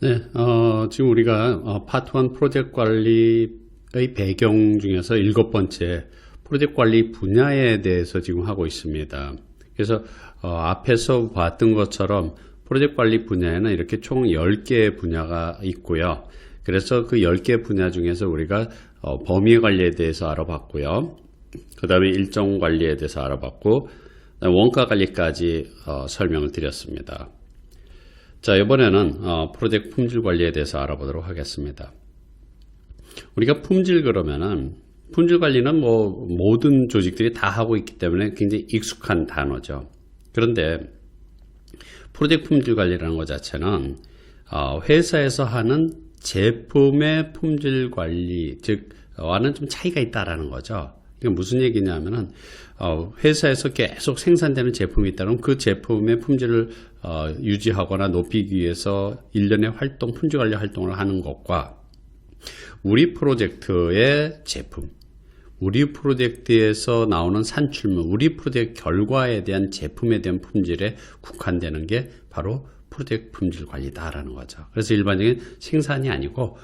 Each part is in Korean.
네, 지금 우리가 파트 1 프로젝트 관리의 배경 중에서 7번째 프로젝트 관리 분야에 대해서 지금 하고 있습니다. 그래서 앞에서 봤던 것처럼 프로젝트 관리 분야에는 이렇게 총 10개의 분야가 있고요. 그래서 그 10개 분야 중에서 우리가 범위 관리에 대해서 알아봤고요. 그 다음에 일정 관리에 대해서 알아봤고 원가 관리까지 설명을 드렸습니다. 자, 이번에는 프로젝트 품질 관리에 대해서 알아보도록 하겠습니다. 우리가 품질 그러면은 품질 관리는 뭐 모든 조직들이 다 하고 있기 때문에 굉장히 익숙한 단어죠. 그런데 프로젝트 품질 관리라는 것 자체는 회사에서 하는 제품의 품질 관리 즉와는 좀 차이가 있다라는 거죠. 이게 무슨 얘기냐면은 회사에서 계속 생산되는 제품이 있다면 그 제품의 품질을 유지하거나 높이기 위해서 일련의 품질 관리 활동을 하는 것과 우리 프로젝트의 제품, 우리 프로젝트에서 나오는 산출물, 우리 프로젝트 결과에 대한 제품에 대한 품질에 국한되는 게 바로 프로젝트 품질 관리다라는 거죠. 그래서 일반적인 생산이 아니고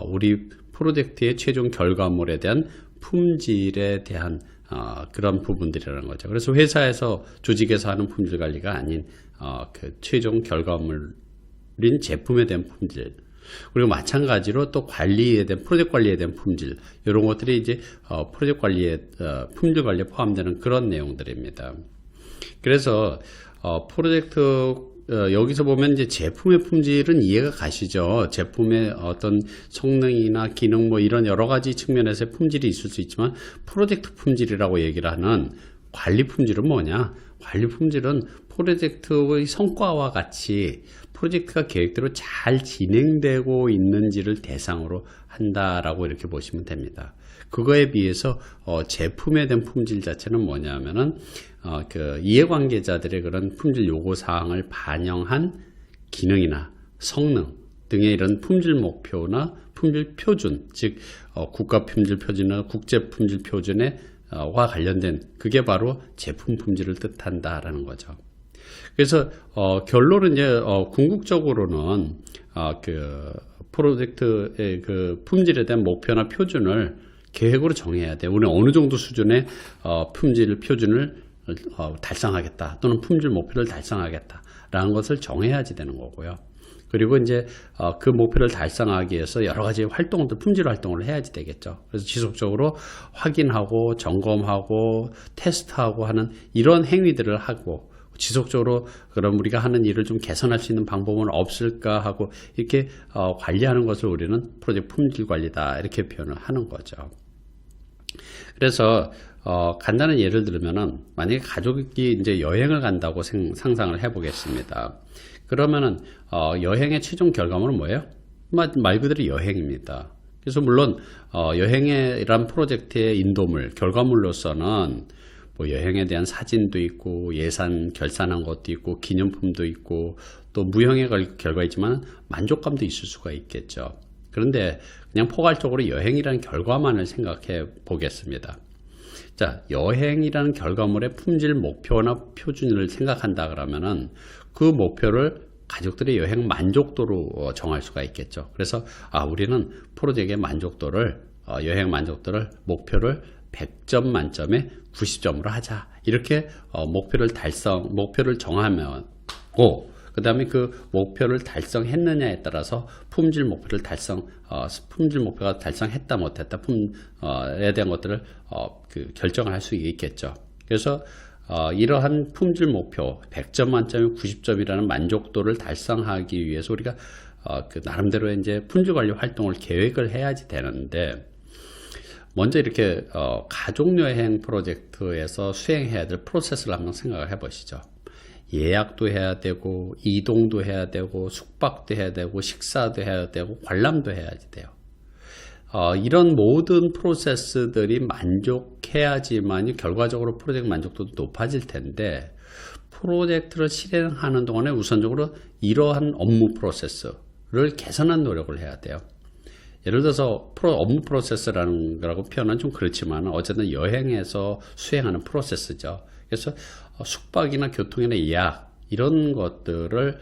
우리 프로젝트의 최종 결과물에 대한 품질에 대한 그런 부분들이라는 거죠. 그래서 회사에서 조직에서 하는 품질 관리가 아닌 그 최종 결과물인 제품에 대한 품질, 그리고 마찬가지로 또 관리에 대한 프로젝트 관리에 대한 품질, 이런 것들이 이제 프로젝트 관리에 품질 관리에 포함되는 그런 내용들입니다. 그래서 프로젝트 여기서 보면 이제 제품의 품질은 이해가 가시죠. 제품의 어떤 성능이나 기능 뭐 이런 여러 가지 측면에서의 품질이 있을 수 있지만 프로젝트 품질이라고 얘기를 하는 관리 품질은 뭐냐? 관리 품질은 프로젝트의 성과와 같이 프로젝트가 계획대로 잘 진행되고 있는지를 대상으로 한다라고 이렇게 보시면 됩니다. 그거에 비해서 제품에 대한 품질 자체는 뭐냐면은 그 이해관계자들의 그런 품질 요구사항을 반영한 기능이나 성능 등의 이런 품질 목표나 품질 표준, 즉 국가 품질 표준이나 국제 품질 표준에 와 관련된 그게 바로 제품 품질을 뜻한다라는 거죠. 그래서 결론은 이제 궁극적으로는 그 프로젝트의 그 품질에 대한 목표나 표준을 계획으로 정해야 돼. 우리는 어느 정도 수준의 품질 표준을 달성하겠다 또는 품질 목표를 달성하겠다라는 것을 정해야지 되는 거고요. 그리고 이제 그 목표를 달성하기 위해서 여러 가지 활동들, 품질 활동을 해야지 되겠죠. 그래서 지속적으로 확인하고 점검하고 테스트하고 하는 이런 행위들을 하고 지속적으로 그럼 우리가 하는 일을 좀 개선할 수 있는 방법은 없을까 하고 이렇게 관리하는 것을 우리는 프로젝트 품질 관리다 이렇게 표현을 하는 거죠. 그래서 간단한 예를 들면은 만약에 가족이 이제 여행을 간다고 상상을 해보겠습니다. 그러면은 여행의 최종 결과물은 뭐예요? 말 그대로 여행입니다. 그래서 물론 여행이란 프로젝트의 인도물, 결과물로서는 뭐 여행에 대한 사진도 있고 예산 결산한 것도 있고 기념품도 있고 또 무형의 결과이지만 만족감도 있을 수가 있겠죠. 그런데 그냥 포괄적으로 여행이라는 결과만을 생각해 보겠습니다. 자, 여행이라는 결과물의 품질 목표나 표준을 생각한다 그러면은 그 목표를 가족들의 여행 만족도로 정할 수가 있겠죠. 그래서 우리는 프로젝트의 만족도를 여행 만족도를 목표를 100점 만점에 90점으로 하자. 이렇게 목표를 정하면 그 다음에 그 목표를 달성했느냐에 따라서 품질 목표가 달성했다 못했다 에 대한 것들을 결정을 할 수 있겠죠. 그래서 이러한 품질 목표 100점 만점에 90점이라는 만족도를 달성하기 위해서 우리가 그 나름대로 이제 품질 관리 활동을 계획을 해야지 되는데 먼저 이렇게 가족여행 프로젝트에서 수행해야 될 프로세스를 한번 생각을 해보시죠. 예약도 해야 되고 이동도 해야 되고 숙박도 해야 되고 식사도 해야 되고 관람도 해야지 돼요. 이런 모든 프로세스들이 만족해야지만 결과적으로 프로젝트 만족도도 높아질 텐데 프로젝트를 실행하는 동안에 우선적으로 이러한 업무 프로세스를 개선한 노력을 해야 돼요. 예를 들어서 업무 프로세스라는 거라고 표현은 좀 그렇지만 어쨌든 여행에서 수행하는 프로세스죠. 그래서 숙박이나 교통이나 예약 이런 것들을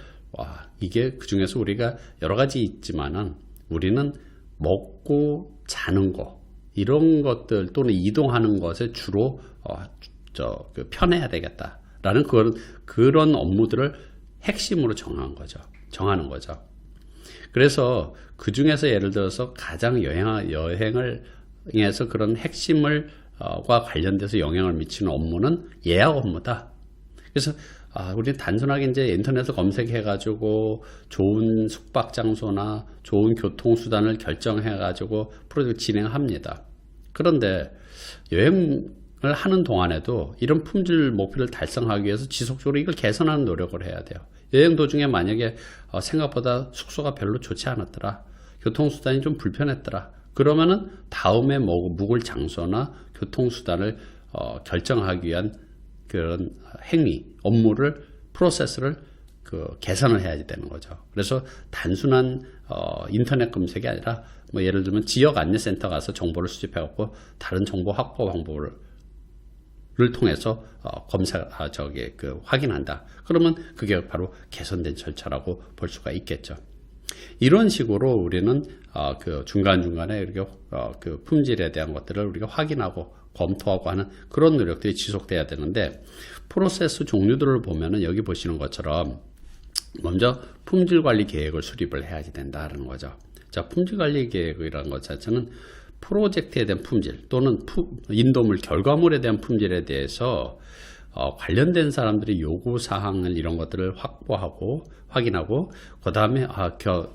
이게 그 중에서 우리가 여러 가지 있지만은 우리는 먹고 자는 거 이런 것들 또는 이동하는 것에 주로 편해야 되겠다라는 그런 업무들을 핵심으로 정하는 거죠. 그래서 그 중에서 예를 들어서 가장 여행을 해서 그런 핵심을 과 관련돼서 영향을 미치는 업무는 예약 업무다. 그래서 우리는 단순하게 이제 인터넷을 검색해가지고 좋은 숙박 장소나 좋은 교통수단을 결정해가지고 프로젝트 진행합니다. 그런데 여행을 하는 동안에도 이런 품질 목표를 달성하기 위해서 지속적으로 이걸 개선하는 노력을 해야 돼요. 여행 도중에 만약에 생각보다 숙소가 별로 좋지 않았더라, 교통수단이 좀 불편했더라, 그러면은 다음에 묵을 장소나 교통수단을 결정하기 위한 그런 행위, 업무를, 프로세스를 개선을 해야지 되는 거죠. 그래서 단순한 인터넷 검색이 아니라 예를 들면 지역 안내센터 가서 정보를 수집해갖고 다른 정보 확보 방법을 통해서 확인한다. 그러면 그게 바로 개선된 절차라고 볼 수가 있겠죠. 이런 식으로 우리는 중간중간에 이렇게 품질에 대한 것들을 우리가 확인하고 검토하고 하는 그런 노력들이 지속돼야 되는데, 프로세스 종류들을 보면은 여기 보시는 것처럼 먼저 품질 관리 계획을 수립을 해야지 된다는 거죠. 자, 품질 관리 계획이라는 것 자체는 프로젝트에 대한 품질 또는 인도물 결과물에 대한 품질에 대해서 관련된 사람들이 요구 사항을 이런 것들을 확보하고 확인하고, 그 다음에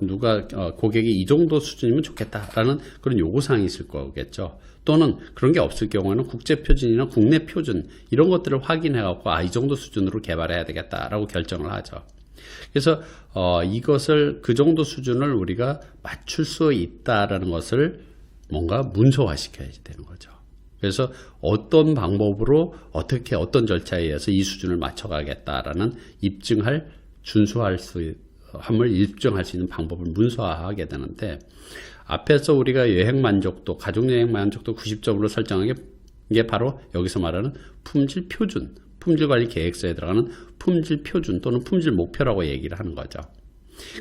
누가 고객이 이 정도 수준이면 좋겠다라는 그런 요구 사항이 있을 거겠죠. 또는 그런 게 없을 경우에는 국제 표준이나 국내 표준 이런 것들을 확인해 갖고 이 정도 수준으로 개발해야 되겠다라고 결정을 하죠. 그래서 이것을 그 정도 수준을 우리가 맞출 수 있다라는 것을 뭔가 문서화시켜야지 되는 거죠. 그래서 어떤 방법으로 어떤 절차에 의해서 이 수준을 맞춰가겠다라는 함을 입증할 수 있는 방법을 문서화하게 되는데, 앞에서 우리가 여행 만족도, 가족 여행 만족도 90점으로 설정한 게 바로 여기서 말하는 품질 표준, 품질 관리 계획서에 들어가는 품질 표준 또는 품질 목표라고 얘기를 하는 거죠.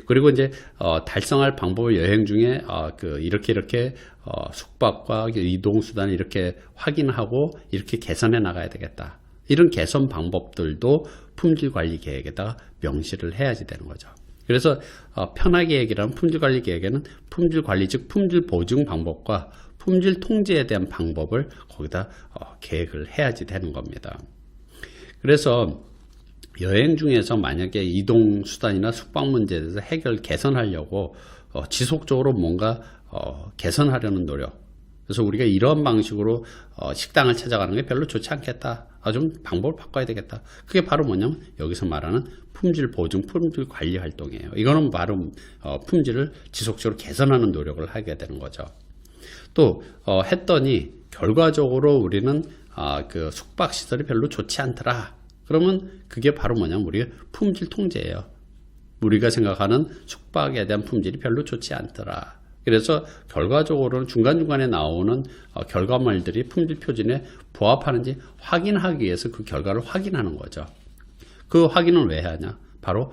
그리고 이제 달성할 방법을 여행 중에 이렇게 숙박과 이동 수단을 이렇게 확인하고 이렇게 개선해 나가야 되겠다. 이런 개선 방법들도 품질 관리 계획에다가 명시를 해야지 되는 거죠. 그래서 편하게 얘기하면 품질 관리 계획에는 품질 관리, 즉 품질 보증 방법과 품질 통제에 대한 방법을 거기다 계획을 해야지 되는 겁니다. 그래서 여행 중에서 만약에 이동 수단이나 숙박 문제에 대해서 개선하려고 지속적으로 뭔가 개선하려는 노력, 그래서 우리가 이런 방식으로 식당을 찾아가는 게 별로 좋지 않겠다, 좀 방법을 바꿔야 되겠다, 그게 바로 뭐냐면 여기서 말하는 품질 보증, 품질 관리 활동이에요. 이거는 바로 품질을 지속적으로 개선하는 노력을 하게 되는 거죠. 또 했더니 결과적으로 우리는 숙박 시설이 별로 좋지 않더라, 그러면 그게 바로 뭐냐면 우리가 품질 통제예요. 우리가 생각하는 숙박에 대한 품질이 별로 좋지 않더라. 그래서 결과적으로는 중간중간에 나오는 결과물들이 품질 표준에 부합하는지 확인하기 위해서 그 결과를 확인하는 거죠. 그 확인은 왜 하냐? 바로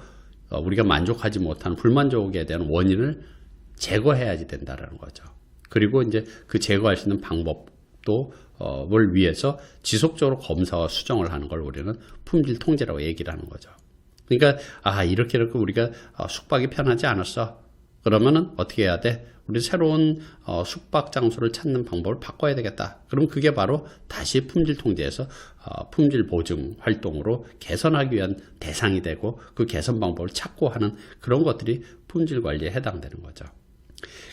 우리가 만족하지 못하는 불만족에 대한 원인을 제거해야지 된다는 거죠. 그리고 이제 그 제거할 수 있는 방법도 을 위해서 지속적으로 검사와 수정을 하는 걸 우리는 품질 통제라고 얘기를 하는 거죠. 그러니까 이렇게 우리가 숙박이 편하지 않았어. 그러면은 어떻게 해야 돼? 우리 새로운 숙박 장소를 찾는 방법을 바꿔야 되겠다. 그럼 그게 바로 다시 품질 통제에서 품질 보증 활동으로 개선하기 위한 대상이 되고, 그 개선 방법을 찾고 하는 그런 것들이 품질 관리에 해당되는 거죠.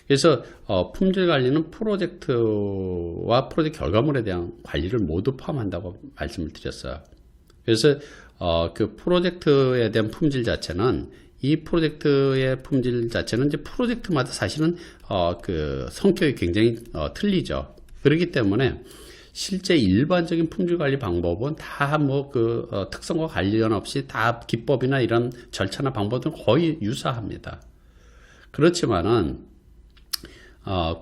그래서 품질 관리는 프로젝트와 프로젝트 결과물에 대한 관리를 모두 포함한다고 말씀을 드렸어요. 그래서 그 프로젝트에 대한 품질 자체는, 이 프로젝트의 품질 자체는 이제 프로젝트마다 사실은 그 성격이 굉장히 틀리죠. 그렇기 때문에 실제 일반적인 품질 관리 방법은 다 특성과 관련 없이 다 기법이나 이런 절차나 방법은 거의 유사합니다. 그렇지만은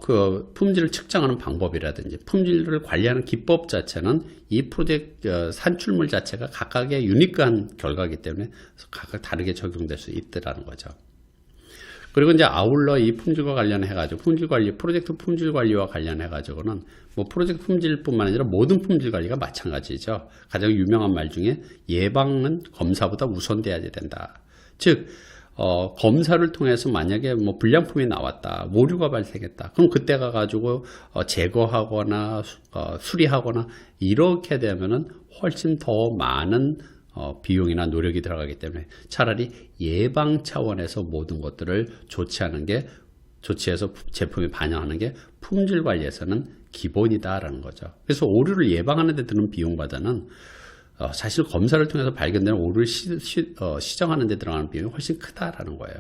그 품질을 측정하는 방법이라든지 품질을 관리하는 기법 자체는 이 프로젝트 산출물 자체가 각각의 유니크한 결과이기 때문에 각각 다르게 적용될 수 있다는 거죠. 그리고 이제 아울러 이 품질과 관련해 가지고 프로젝트 품질 관리와 관련해 가지고는 뭐 프로젝트 품질뿐만 아니라 모든 품질 관리가 마찬가지죠. 가장 유명한 말 중에 예방은 검사보다 우선돼야 된다. 즉 검사를 통해서 만약에 뭐 불량품이 나왔다, 오류가 발생했다, 그럼 그때 가가지고 제거하거나 수리하거나 이렇게 되면은 훨씬 더 많은 비용이나 노력이 들어가기 때문에 차라리 예방 차원에서 모든 것들을 조치해서 제품에 반영하는 게 품질 관리에서는 기본이다라는 거죠. 그래서 오류를 예방하는 데 드는 비용보다는 사실 검사를 통해서 발견되는 오류를 시정하는 데 들어가는 비용이 훨씬 크다라는 거예요.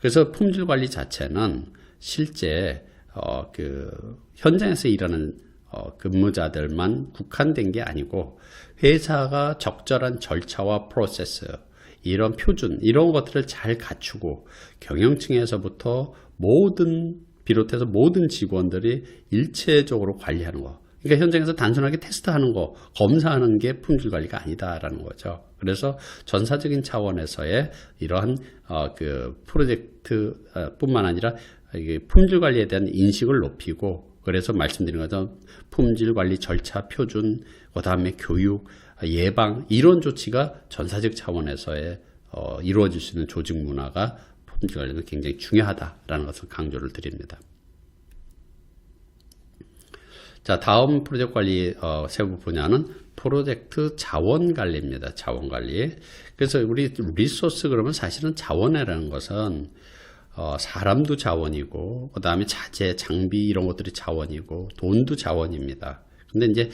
그래서 품질 관리 자체는 실제 그 현장에서 일하는 근무자들만 국한된 게 아니고 회사가 적절한 절차와 프로세스, 이런 표준, 이런 것들을 잘 갖추고 경영층에서부터 비롯해서 모든 직원들이 일체적으로 관리하는 거. 그러니까 현장에서 단순하게 테스트하는 거, 검사하는 게 품질 관리가 아니다라는 거죠. 그래서 전사적인 차원에서의 이러한 그 프로젝트 뿐만 아니라 품질 관리에 대한 인식을 높이고, 그래서 말씀드린 것처럼 품질 관리 절차 표준, 그 다음에 교육, 예방, 이런 조치가 전사적 차원에서의 이루어질 수 있는 조직 문화가 품질 관리는 굉장히 중요하다라는 것을 강조를 드립니다. 자, 다음 프로젝트 관리 세부 분야는 프로젝트 자원 관리입니다. 자원 관리. 그래서 우리 리소스 그러면 사실은 자원이라는 것은 사람도 자원이고, 그 다음에 자재, 장비 이런 것들이 자원이고, 돈도 자원입니다. 근데 이제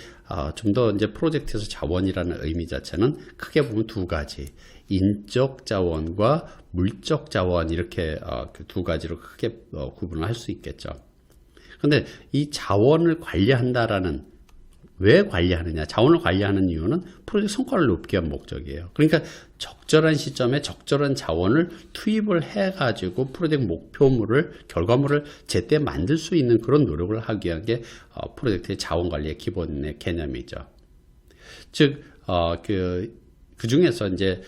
좀 더 이제 프로젝트에서 자원이라는 의미 자체는 크게 보면 두 가지, 인적 자원과 물적 자원, 이렇게 그 두 가지로 크게 구분을 할 수 있겠죠. 근데 이 자원을 관리한다라는, 왜 관리하느냐, 자원을 관리하는 이유는 프로젝트 성과를 높게 위한 목적이에요. 그러니까 적절한 시점에 적절한 자원을 투입을 해가지고 프로젝트 목표물을, 결과물을 제때 만들 수 있는 그런 노력을 하기 위한 게 프로젝트의 자원 관리의 기본의 개념이죠. 즉, 그 중에서 이제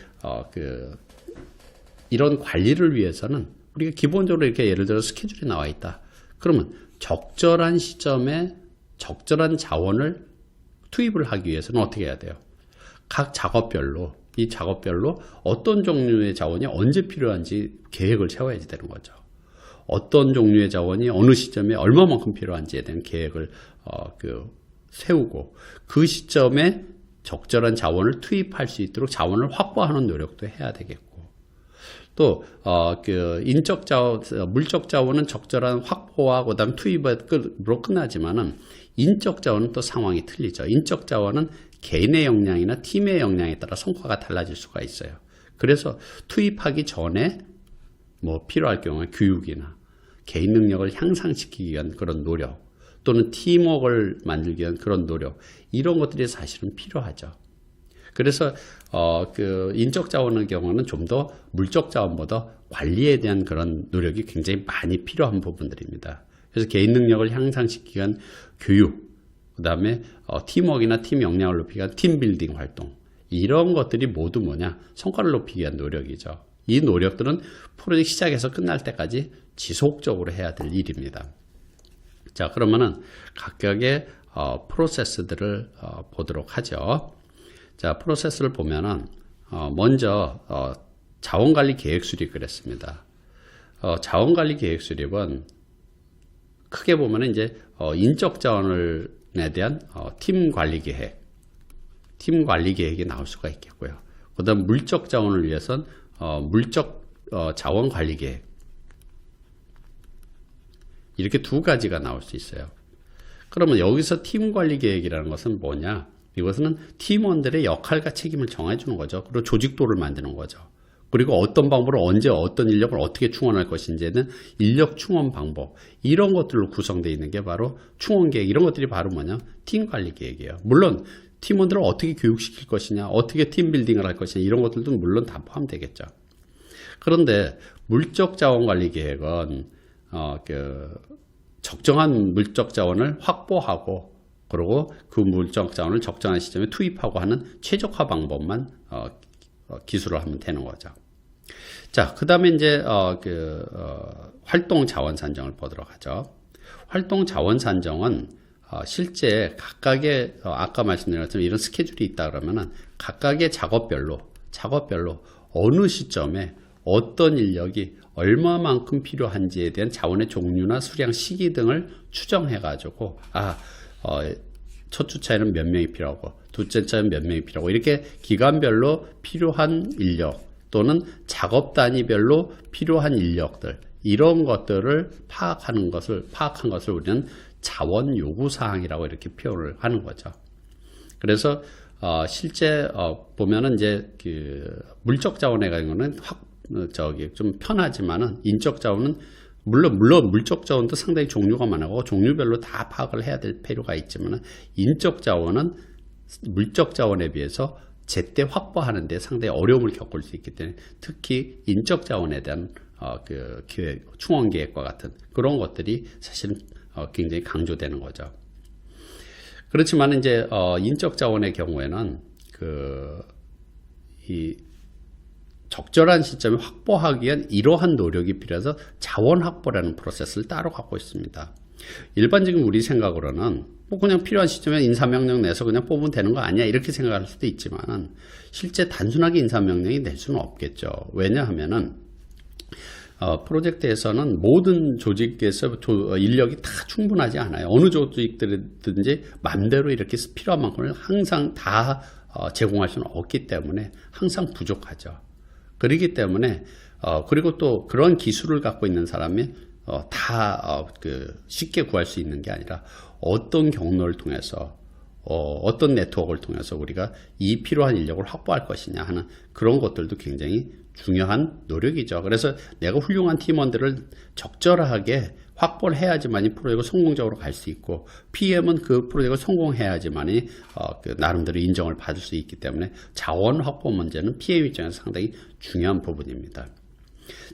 이런 관리를 위해서는 우리가 기본적으로 이렇게 예를 들어 스케줄이 나와 있다. 그러면 적절한 시점에 적절한 자원을 투입을 하기 위해서는 어떻게 해야 돼요? 각 작업별로, 이 작업별로 어떤 종류의 자원이 언제 필요한지 계획을 세워야지 되는 거죠. 어떤 종류의 자원이 어느 시점에 얼마만큼 필요한지에 대한 계획을 세우고, 그 시점에 적절한 자원을 투입할 수 있도록 자원을 확보하는 노력도 해야 되겠고, 또 인적 자원, 물적 자원은 적절한 확보와 그다음 투입으로 끝나지만은 인적 자원은 또 상황이 틀리죠. 인적 자원은 개인의 역량이나 팀의 역량에 따라 성과가 달라질 수가 있어요. 그래서 투입하기 전에 뭐 필요할 경우에 교육이나 개인 능력을 향상시키기 위한 그런 노력, 또는 팀워크를 만들기 위한 그런 노력, 이런 것들이 사실은 필요하죠. 그래서 인적 자원의 경우는 좀 더 물적 자원보다 관리에 대한 그런 노력이 굉장히 많이 필요한 부분들입니다. 그래서 개인 능력을 향상시키기 위한 교육, 그 다음에 팀워크나 팀 역량을 높이기 위한 팀빌딩 활동, 이런 것들이 모두 뭐냐, 성과를 높이기 위한 노력이죠. 이 노력들은 프로젝트 시작에서 끝날 때까지 지속적으로 해야 될 일입니다. 자, 그러면은 각각의 프로세스들을 보도록 하죠. 자, 프로세스를 보면은 먼저 자원관리 계획 수립 그랬습니다. 자원관리 계획 수립은 크게 보면은 이제 인적 자원에 대한 팀 관리 계획이 나올 수가 있겠고요. 그다음 물적 자원을 위해선 물적 자원 관리 계획, 이렇게 두 가지가 나올 수 있어요. 그러면 여기서 팀 관리 계획이라는 것은 뭐냐? 이것은 팀원들의 역할과 책임을 정해주는 거죠. 그리고 조직도를 만드는 거죠. 그리고 어떤 방법으로 언제 어떤 인력을 어떻게 충원할 것인지는 인력 충원 방법, 이런 것들로 구성되어 있는 게 바로 충원 계획, 이런 것들이 바로 뭐냐? 팀 관리 계획이에요. 물론 팀원들을 어떻게 교육시킬 것이냐, 어떻게 팀 빌딩을 할 것이냐, 이런 것들도 물론 다 포함되겠죠. 그런데 물적 자원 관리 계획은 적정한 물적 자원을 확보하고 그리고 그 물적 자원을 적정한 시점에 투입하고 하는 최적화 방법만 기술을 하면 되는 거죠. 자, 그 다음에 이제 활동 자원 산정을 보도록 하죠. 활동 자원 산정은 실제 각각의 아까 말씀드린 것처럼 이런 스케줄이 있다 그러면은 각각의 작업별로 어느 시점에 어떤 인력이 얼마만큼 필요한지에 대한 자원의 종류나 수량, 시기 등을 추정해 가지고 첫 주차에는 몇 명이 필요하고 둘째 차에는 몇 명이 필요하고 이렇게 기간별로 필요한 인력 또는 작업 단위별로 필요한 인력들 이런 것들을 파악한 것을 우리는 자원 요구 사항이라고 이렇게 표현을 하는 거죠. 그래서 실제 보면은 이제 그 물적 자원에 관한 거는 좀 편하지만은 인적 자원은 물론 물적 자원도 상당히 종류가 많고 종류별로 다 파악을 해야 될 필요가 있지만은 인적 자원은 물적 자원에 비해서 제때 확보하는 데 상당히 어려움을 겪을 수 있기 때문에 특히 인적 자원에 대한 그 기획, 충원 계획과 같은 그런 것들이 사실은 굉장히 강조되는 거죠. 그렇지만 이제 인적 자원의 경우에는 이 적절한 시점에 확보하기 위한 이러한 노력이 필요해서 자원 확보라는 프로세스를 따로 갖고 있습니다. 일반적인 우리 생각으로는 뭐 그냥 필요한 시점에 인사명령 내서 그냥 뽑으면 되는 거 아니야 이렇게 생각할 수도 있지만 실제 단순하게 인사명령이 낼 수는 없겠죠. 왜냐하면은 프로젝트에서는 모든 조직에서 인력이 다 충분하지 않아요. 어느 조직들이든지 맘대로 이렇게 필요한 만큼을 항상 다 제공할 수는 없기 때문에 항상 부족하죠. 그렇기 때문에 그리고 또 그런 기술을 갖고 있는 사람이 다 쉽게 구할 수 있는 게 아니라 어떤 경로를 통해서 어떤 네트워크를 통해서 우리가 이 필요한 인력을 확보할 것이냐 하는 그런 것들도 굉장히 중요한 노력이죠. 그래서 내가 훌륭한 팀원들을 적절하게 확보를 해야지만 이 프로젝트가 성공적으로 갈 수 있고 PM은 그 프로젝트가 성공해야지만이 나름대로 인정을 받을 수 있기 때문에 자원 확보 문제는 PM 입장에서 상당히 중요한 부분입니다.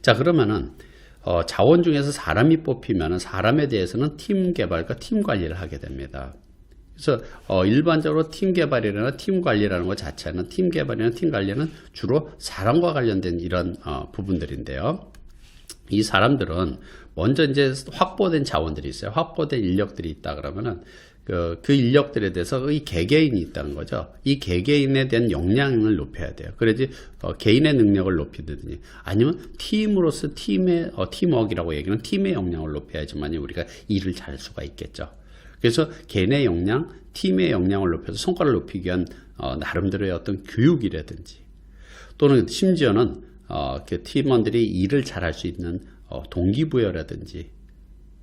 자, 그러면은 자원 중에서 사람이 뽑히면은 사람에 대해서는 팀 개발과 팀 관리를 하게 됩니다. 그래서 일반적으로 팀 개발이나 팀 관리라는 것 자체는 팀 개발이나 팀 관리는 주로 사람과 관련된 이런 부분들인데요. 이 사람들은 먼저 이제 확보된 자원들이 있어요. 확보된 인력들이 있다 그러면은 그 인력들에 대해서 이 개개인이 있다는 거죠. 이 개개인에 대한 역량을 높여야 돼요. 그래야지 개인의 능력을 높이든지 아니면 팀으로서 팀워크라고 얘기하는 팀의 역량을 높여야지만 우리가 일을 잘할 수가 있겠죠. 그래서 개인의 역량, 팀의 역량을 높여서 성과를 높이기 위한 나름대로의 어떤 교육이라든지 또는 심지어는 그 팀원들이 일을 잘할 수 있는 동기부여라든지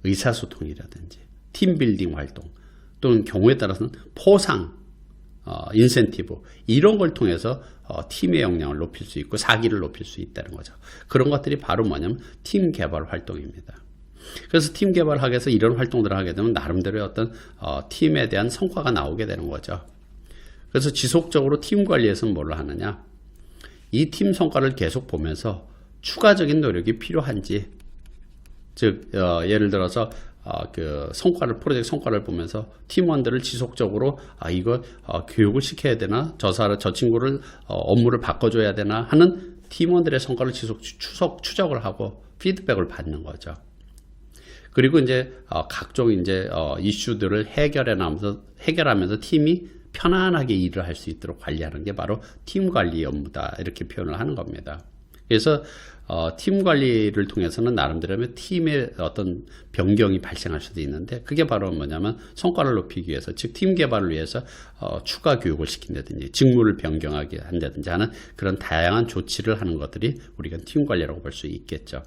의사소통이라든지 팀빌딩 활동 또는 경우에 따라서는 포상, 인센티브 이런 걸 통해서 팀의 역량을 높일 수 있고 사기를 높일 수 있다는 거죠. 그런 것들이 바로 뭐냐면 팀 개발 활동입니다. 그래서 팀 개발하기 위해서 이런 활동들을 하게 되면 나름대로의 어떤 팀에 대한 성과가 나오게 되는 거죠. 그래서 지속적으로 팀 관리에서는 뭘 하느냐, 이 팀 성과를 계속 보면서 추가적인 노력이 필요한지, 즉 예를 들어서 그 프로젝트 성과를 보면서 팀원들을 지속적으로 이거 교육을 시켜야 되나, 저 친구를 업무를 바꿔줘야 되나 하는 팀원들의 성과를 지속 추적을 하고 피드백을 받는 거죠. 그리고 이제 각종 이제 이슈들을 해결하면서 팀이 편안하게 일을 할 수 있도록 관리하는 게 바로 팀 관리 업무다 이렇게 표현을 하는 겁니다. 그래서 팀 관리를 통해서는 나름대로의 팀의 어떤 변경이 발생할 수도 있는데 그게 바로 뭐냐면 성과를 높이기 위해서 즉 팀 개발을 위해서 추가 교육을 시킨다든지 직무를 변경하게 한다든지 하는 그런 다양한 조치를 하는 것들이 우리가 팀 관리라고 볼 수 있겠죠.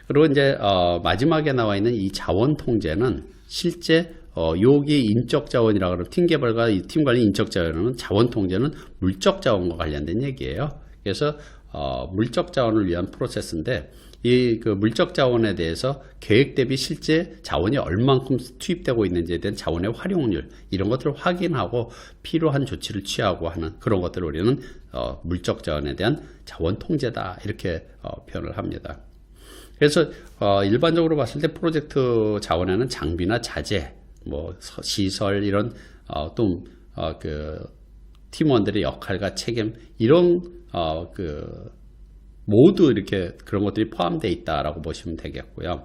그리고 이제 마지막에 나와 있는 이 자원 통제는 실제 여기 인적 자원이라고 하는 팀 개발과 이 팀 관리 인적 자원은 자원 통제는 물적 자원과 관련된 얘기예요. 그래서 물적 자원을 위한 프로세스인데 이 그 물적 자원에 대해서 계획 대비 실제 자원이 얼만큼 투입되고 있는지에 대한 자원의 활용률 이런 것들을 확인하고 필요한 조치를 취하고 하는 그런 것들을 우리는 물적 자원에 대한 자원 통제다 이렇게 표현을 합니다. 그래서 일반적으로 봤을 때 프로젝트 자원에는 장비나 자재, 뭐 시설 이런 그 팀원들의 역할과 책임 이런 모두 이렇게 그런 것들이 포함되어 있다라고 보시면 되겠고요.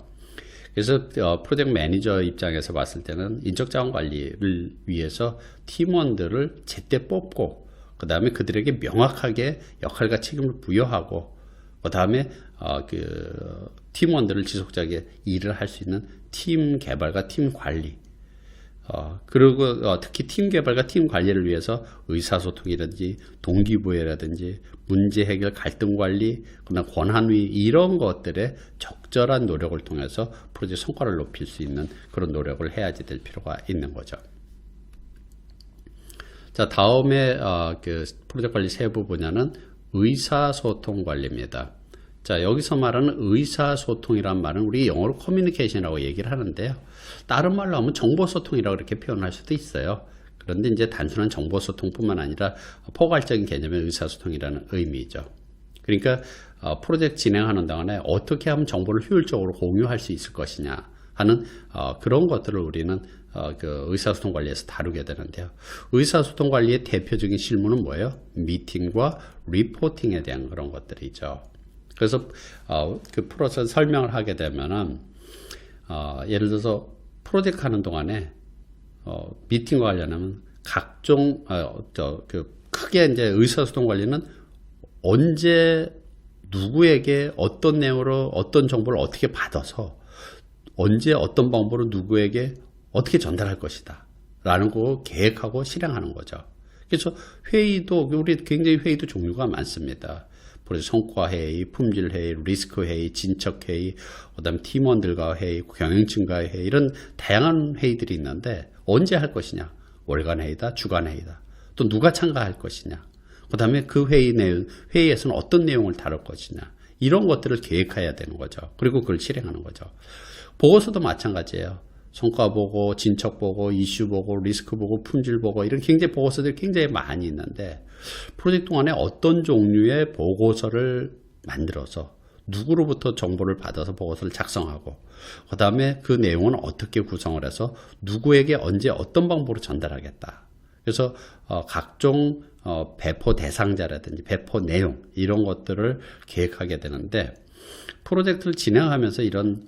그래서 프로젝트 매니저 입장에서 봤을 때는 인적자원 관리를 위해서 팀원들을 제때 뽑고 그 다음에 그들에게 명확하게 역할과 책임을 부여하고 그 다음에 팀원들을 지속적으로 일을 할 수 있는 팀 개발과 팀 관리 그리고 특히 팀 개발과 팀 관리를 위해서 의사소통이라든지 동기부여라든지 문제 해결, 갈등 관리, 그다음 권한위 이런 것들의 적절한 노력을 통해서 프로젝트 성과를 높일 수 있는 그런 노력을 해야지 될 필요가 있는 거죠. 자, 다음에 그 프로젝트 관리 세부 분야는 의사소통 관리입니다. 자, 여기서 말하는 의사소통이란 말은 우리 영어로 커뮤니케이션이라고 얘기를 하는데요. 다른 말로 하면 정보소통이라고 이렇게 표현할 수도 있어요. 그런데 이제 단순한 정보소통뿐만 아니라 포괄적인 개념의 의사소통이라는 의미죠. 그러니까 프로젝트 진행하는 동안에 어떻게 하면 정보를 효율적으로 공유할 수 있을 것이냐 하는 그런 것들을 우리는 그 의사소통 관리에서 다루게 되는데요. 의사소통 관리의 대표적인 실무는 뭐예요? 미팅과 리포팅에 대한 그런 것들이죠. 그래서 그 프로세스 설명을 하게 되면은 예를 들어서 프로젝트 하는 동안에 미팅과 관련하면 각종 크게 이제 의사소통 관리는 언제 누구에게 어떤 내용으로 어떤 정보를 어떻게 받아서 언제 어떤 방법으로 누구에게 어떻게 전달할 것이다 라는 거 계획하고 실행하는 거죠. 그래서 회의도 우리 굉장히 회의도 종류가 많습니다. 성과회의, 품질회의, 리스크회의, 진척회의, 그 다음에 팀원들과 회의, 경영진과의 회의 이런 다양한 회의들이 있는데 언제 할 것이냐? 월간회의다, 주간회의다. 또 누가 참가할 것이냐? 그 다음에 그 회의에서는 어떤 내용을 다룰 것이냐? 이런 것들을 계획해야 되는 거죠. 그리고 그걸 실행하는 거죠. 보고서도 마찬가지예요. 성과 보고, 진척 보고, 이슈 보고, 리스크 보고, 품질 보고 이런 굉장히 보고서들이 굉장히 많이 있는데 프로젝트 동안에 어떤 종류의 보고서를 만들어서 누구로부터 정보를 받아서 보고서를 작성하고 그 다음에 그 내용은 어떻게 구성을 해서 누구에게 언제 어떤 방법으로 전달하겠다. 그래서 각종 배포 대상자라든지 배포 내용 이런 것들을 계획하게 되는데 프로젝트를 진행하면서 이런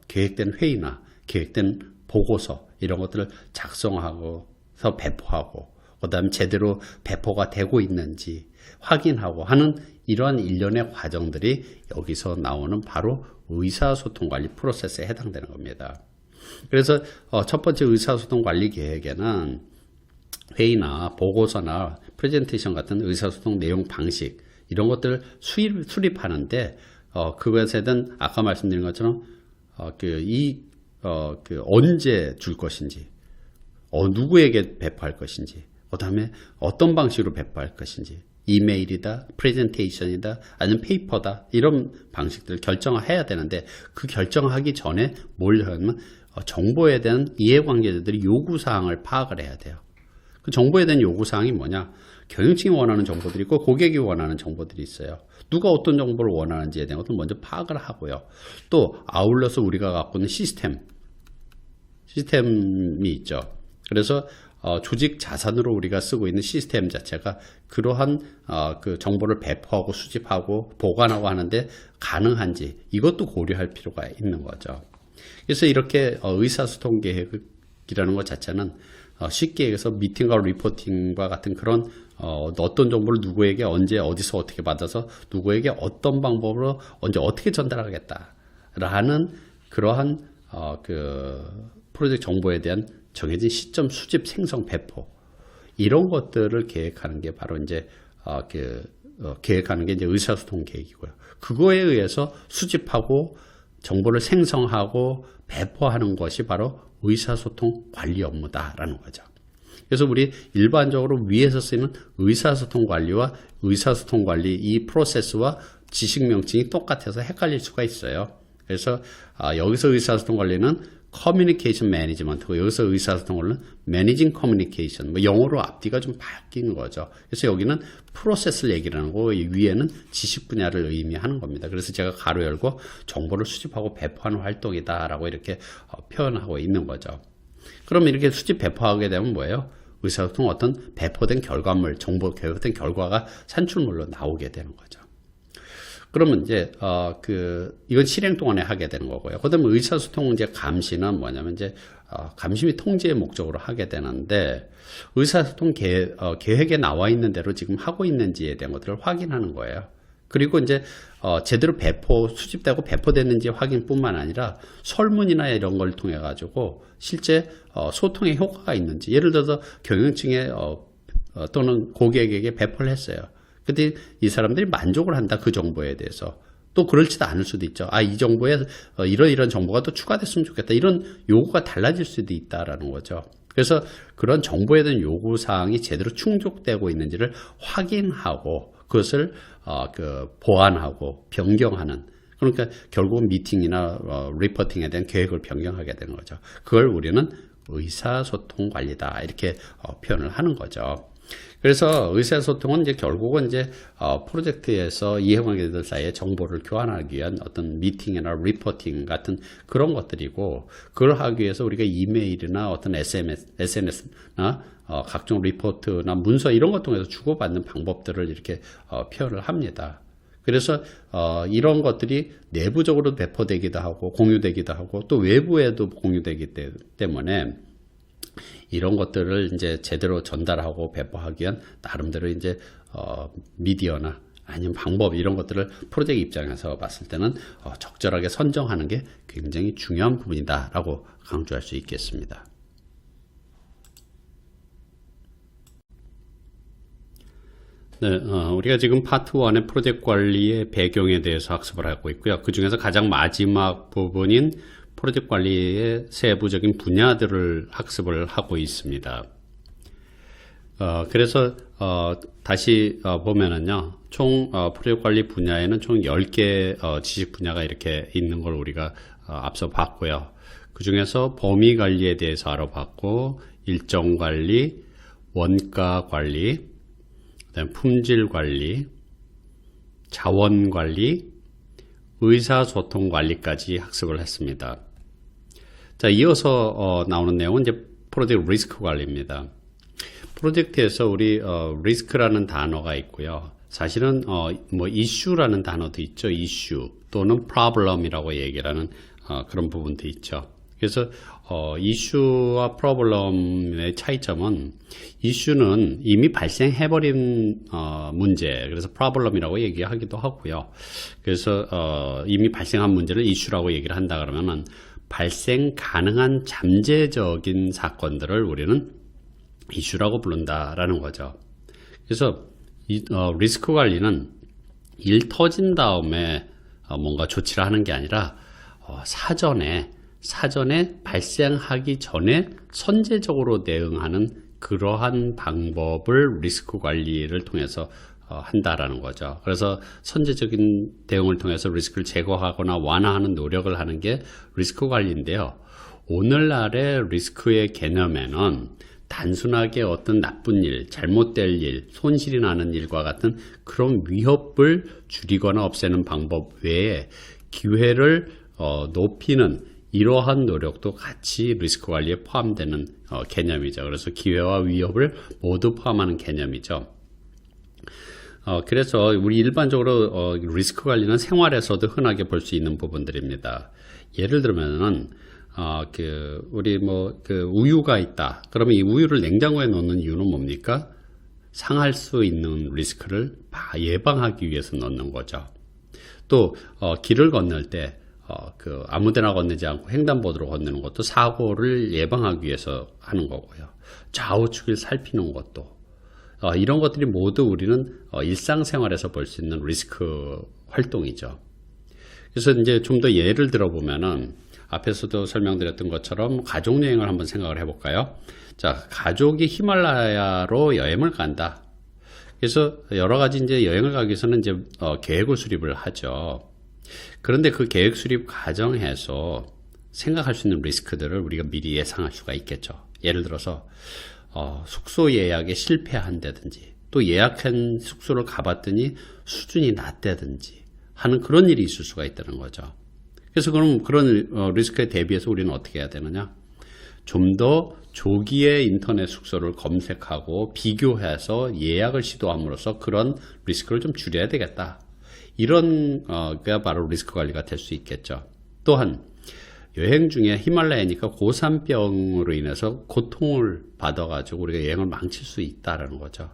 계획된 회의나 계획된 보고서 이런 것들을 작성하고서 배포하고 그 다음에 제대로 배포가 되고 있는지 확인하고 하는 이러한 일련의 과정들이 여기서 나오는 바로 의사소통 관리 프로세스에 해당되는 겁니다. 그래서 첫 번째 의사소통 관리 계획에는 회의나 보고서나 프레젠테이션 같은 의사소통 내용 방식 이런 것들을 수립하는데 그것에 대한 아까 말씀드린 것처럼 언제 줄 것인지 누구에게 배포할 것인지 그 다음에 어떤 방식으로 배포할 것인지 이메일이다, 프레젠테이션이다, 아니면 페이퍼다 이런 방식들을 결정해야 되는데 그 결정하기 전에 뭘 하면 정보에 대한 이해관계자들이 요구사항을 파악을 해야 돼요. 그 정보에 대한 요구사항이 뭐냐? 경영층이 원하는 정보들이 있고 고객이 원하는 정보들이 있어요. 누가 어떤 정보를 원하는지에 대한 것을 먼저 파악을 하고요. 또 아울러서 우리가 갖고 있는 시스템이 있죠. 그래서 조직 자산으로 우리가 쓰고 있는 시스템 자체가 그러한 그 정보를 배포하고 수집하고 보관하고 하는데 가능한지 이것도 고려할 필요가 있는 거죠. 그래서 이렇게 의사소통 계획이라는 것 자체는 쉽게 얘기해서 미팅과 리포팅과 같은 그런 어떤 정보를 누구에게 언제 어디서 어떻게 받아서 누구에게 어떤 방법으로 언제 어떻게 전달하겠다라는 그러한 그 프로젝트 정보에 대한 정해진 시점 수집 생성 배포 이런 것들을 계획하는 게 바로 이제 계획하는 게 이제 의사소통 계획이고요. 그거에 의해서 수집하고 정보를 생성하고 배포하는 것이 바로 의사소통 관리 업무다라는 거죠. 그래서 우리 일반적으로 위에서 쓰이는 의사소통 관리와 의사소통 관리 이 프로세스와 지식 명칭이 똑같아서 헷갈릴 수가 있어요. 그래서 여기서 의사소통 관리는 커뮤니케이션 매니지먼트고 여기서 의사소통을 매니징 커뮤니케이션 뭐 영어로 앞뒤가 좀 바뀐 거죠. 그래서 여기는 프로세스를 얘기를 하는 거고 위에는 지식 분야를 의미하는 겁니다. 그래서 제가 가로 열고 정보를 수집하고 배포하는 활동이다라고 이렇게 표현하고 있는 거죠. 그럼 이렇게 수집 배포하게 되면 뭐예요? 의사소통 어떤 배포된 결과물, 정보 교육된 결과가 산출물로 나오게 되는 거죠. 그러면 이제 이건 실행 동안에 하게 되는 거고요. 그다음에 의사소통 이제 감시는 뭐냐면 이제 감시 및 통제의 목적으로 하게 되는데 의사소통 계획에 나와 있는 대로 지금 하고 있는지에 대한 것들을 확인하는 거예요. 그리고 이제 제대로 수집되고 배포됐는지 확인뿐만 아니라 설문이나 이런 걸 통해 가지고 실제 소통의 효과가 있는지, 예를 들어서 경영층에 또는 고객에게 배포를 했어요. 근데 이 사람들이 만족을 한다, 그 정보에 대해서. 또 그렇지도 않을 수도 있죠. 이 정보에 이런 정보가 또 추가됐으면 좋겠다, 이런 요구가 달라질 수도 있다라는 거죠. 그래서 그런 정보에 대한 요구사항이 제대로 충족되고 있는지를 확인하고 그것을 보완하고 변경하는, 그러니까 결국은 미팅이나 리포팅에 대한 계획을 변경하게 되는 거죠. 그걸 우리는 의사소통 관리다, 이렇게 표현을 하는 거죠. 그래서 의사소통은 이제 결국은 이제 프로젝트에서 이해관계자들 사이에 정보를 교환하기 위한 어떤 미팅이나 리포팅 같은 그런 것들이고, 그걸 하기 위해서 우리가 이메일이나 어떤 SNS나 각종 리포트나 문서 이런 것 통해서 주고받는 방법들을 이렇게 표현을 합니다. 그래서 이런 것들이 내부적으로 배포되기도 하고 공유되기도 하고 또 외부에도 공유되기 때문에 이런 것들을 이제 제대로 전달하고 배포하기 위한 나름대로 이제 미디어나 아니면 방법, 이런 것들을 프로젝트 입장에서 봤을 때는 적절하게 선정하는 게 굉장히 중요한 부분이다라고 강조할 수 있겠습니다. 네, 우리가 지금 파트 1의 프로젝트 관리의 배경에 대해서 학습을 하고 있고요. 그 중에서 가장 마지막 부분인 프로젝트 관리의 세부적인 분야들을 학습을 하고 있습니다. 그래서 다시 보면은요, 총 프로젝트 관리 분야에는 총 10개 지식 분야가 이렇게 있는 걸 우리가 앞서 봤고요. 그 중에서 범위 관리에 대해서 알아봤고, 일정 관리, 원가 관리, 그다음에 품질 관리, 자원 관리, 의사소통 관리까지 학습을 했습니다. 자, 이어서 나오는 내용은 이제 프로젝트 리스크 관리입니다. 프로젝트에서 우리 리스크라는 단어가 있고요. 사실은 뭐 이슈라는 단어도 있죠. 이슈 또는 프로블럼이라고 얘기를 하는 그런 부분도 있죠. 그래서 이슈와 프로블럼의 차이점은, 이슈는 이미 발생해버린 문제, 그래서 프로블럼이라고 얘기하기도 하고요. 그래서 이미 발생한 문제를 이슈라고 얘기를 한다 그러면은 발생 가능한 잠재적인 사건들을 우리는 이슈라고 부른다라는 거죠. 그래서 리스크 관리는 일 터진 다음에 뭔가 조치를 하는 게 아니라 사전에 발생하기 전에 선제적으로 대응하는 그러한 방법을 리스크 관리를 통해서 한다라는 거죠. 그래서 선제적인 대응을 통해서 리스크를 제거하거나 완화하는 노력을 하는 게 리스크 관리인데요. 오늘날의 리스크의 개념에는 단순하게 어떤 나쁜 일, 잘못될 일, 손실이 나는 일과 같은 그런 위협을 줄이거나 없애는 방법 외에 기회를 높이는 이러한 노력도 같이 리스크 관리에 포함되는 개념이죠. 그래서 기회와 위협을 모두 포함하는 개념이죠. 그래서 우리 일반적으로 리스크 관리는 생활에서도 흔하게 볼 수 있는 부분들입니다. 예를 들면은 우리 우유가 있다. 그러면 이 우유를 냉장고에 넣는 이유는 뭡니까? 상할 수 있는 리스크를 예방하기 위해서 넣는 거죠. 또 길을 건널 때 아무데나 건너지 않고 횡단보도로 건너는 것도 사고를 예방하기 위해서 하는 거고요. 좌우측을 살피는 것도, 이런 것들이 모두 우리는 일상생활에서 볼 수 있는 리스크 활동이죠. 그래서 이제 좀 더 예를 들어보면은, 앞에서도 설명드렸던 것처럼 가족여행을 한번 생각을 해볼까요? 자, 가족이 히말라야로 여행을 간다. 그래서 여러 가지 이제 여행을 가기 위해서는 이제 계획을 수립을 하죠. 그런데 그 계획 수립 과정에서 생각할 수 있는 리스크들을 우리가 미리 예상할 수가 있겠죠. 예를 들어서 숙소 예약에 실패한다든지, 또 예약한 숙소를 가봤더니 수준이 낮다든지 하는 그런 일이 있을 수가 있다는 거죠. 그래서 그럼 그런 리스크에 대비해서 우리는 어떻게 해야 되느냐? 좀 더 조기에 인터넷 숙소를 검색하고 비교해서 예약을 시도함으로써 그런 리스크를 좀 줄여야 되겠다. 이런 게 바로 리스크 관리가 될 수 있겠죠. 또한 여행 중에 히말라야니까 고산병으로 인해서 고통을 받아가지고 우리가 여행을 망칠 수 있다는 거죠.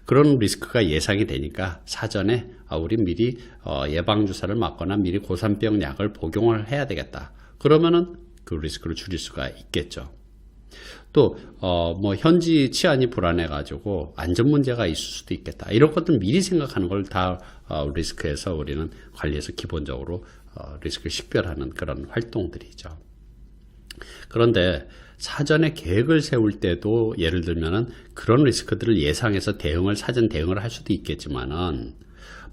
그런 리스크가 예상이 되니까 사전에 우리 미리 예방주사를 맞거나 미리 고산병 약을 복용을 해야 되겠다. 그러면은 그 리스크를 줄일 수가 있겠죠. 또 뭐 현지 치안이 불안해가지고 안전 문제가 있을 수도 있겠다. 이런 것들 미리 생각하는 걸 다 리스크에서 우리는 관리에서 기본적으로 리스크를 식별하는 그런 활동들이죠. 그런데 사전에 계획을 세울 때도 예를 들면은 그런 리스크들을 예상해서 사전 대응을 할 수도 있겠지만은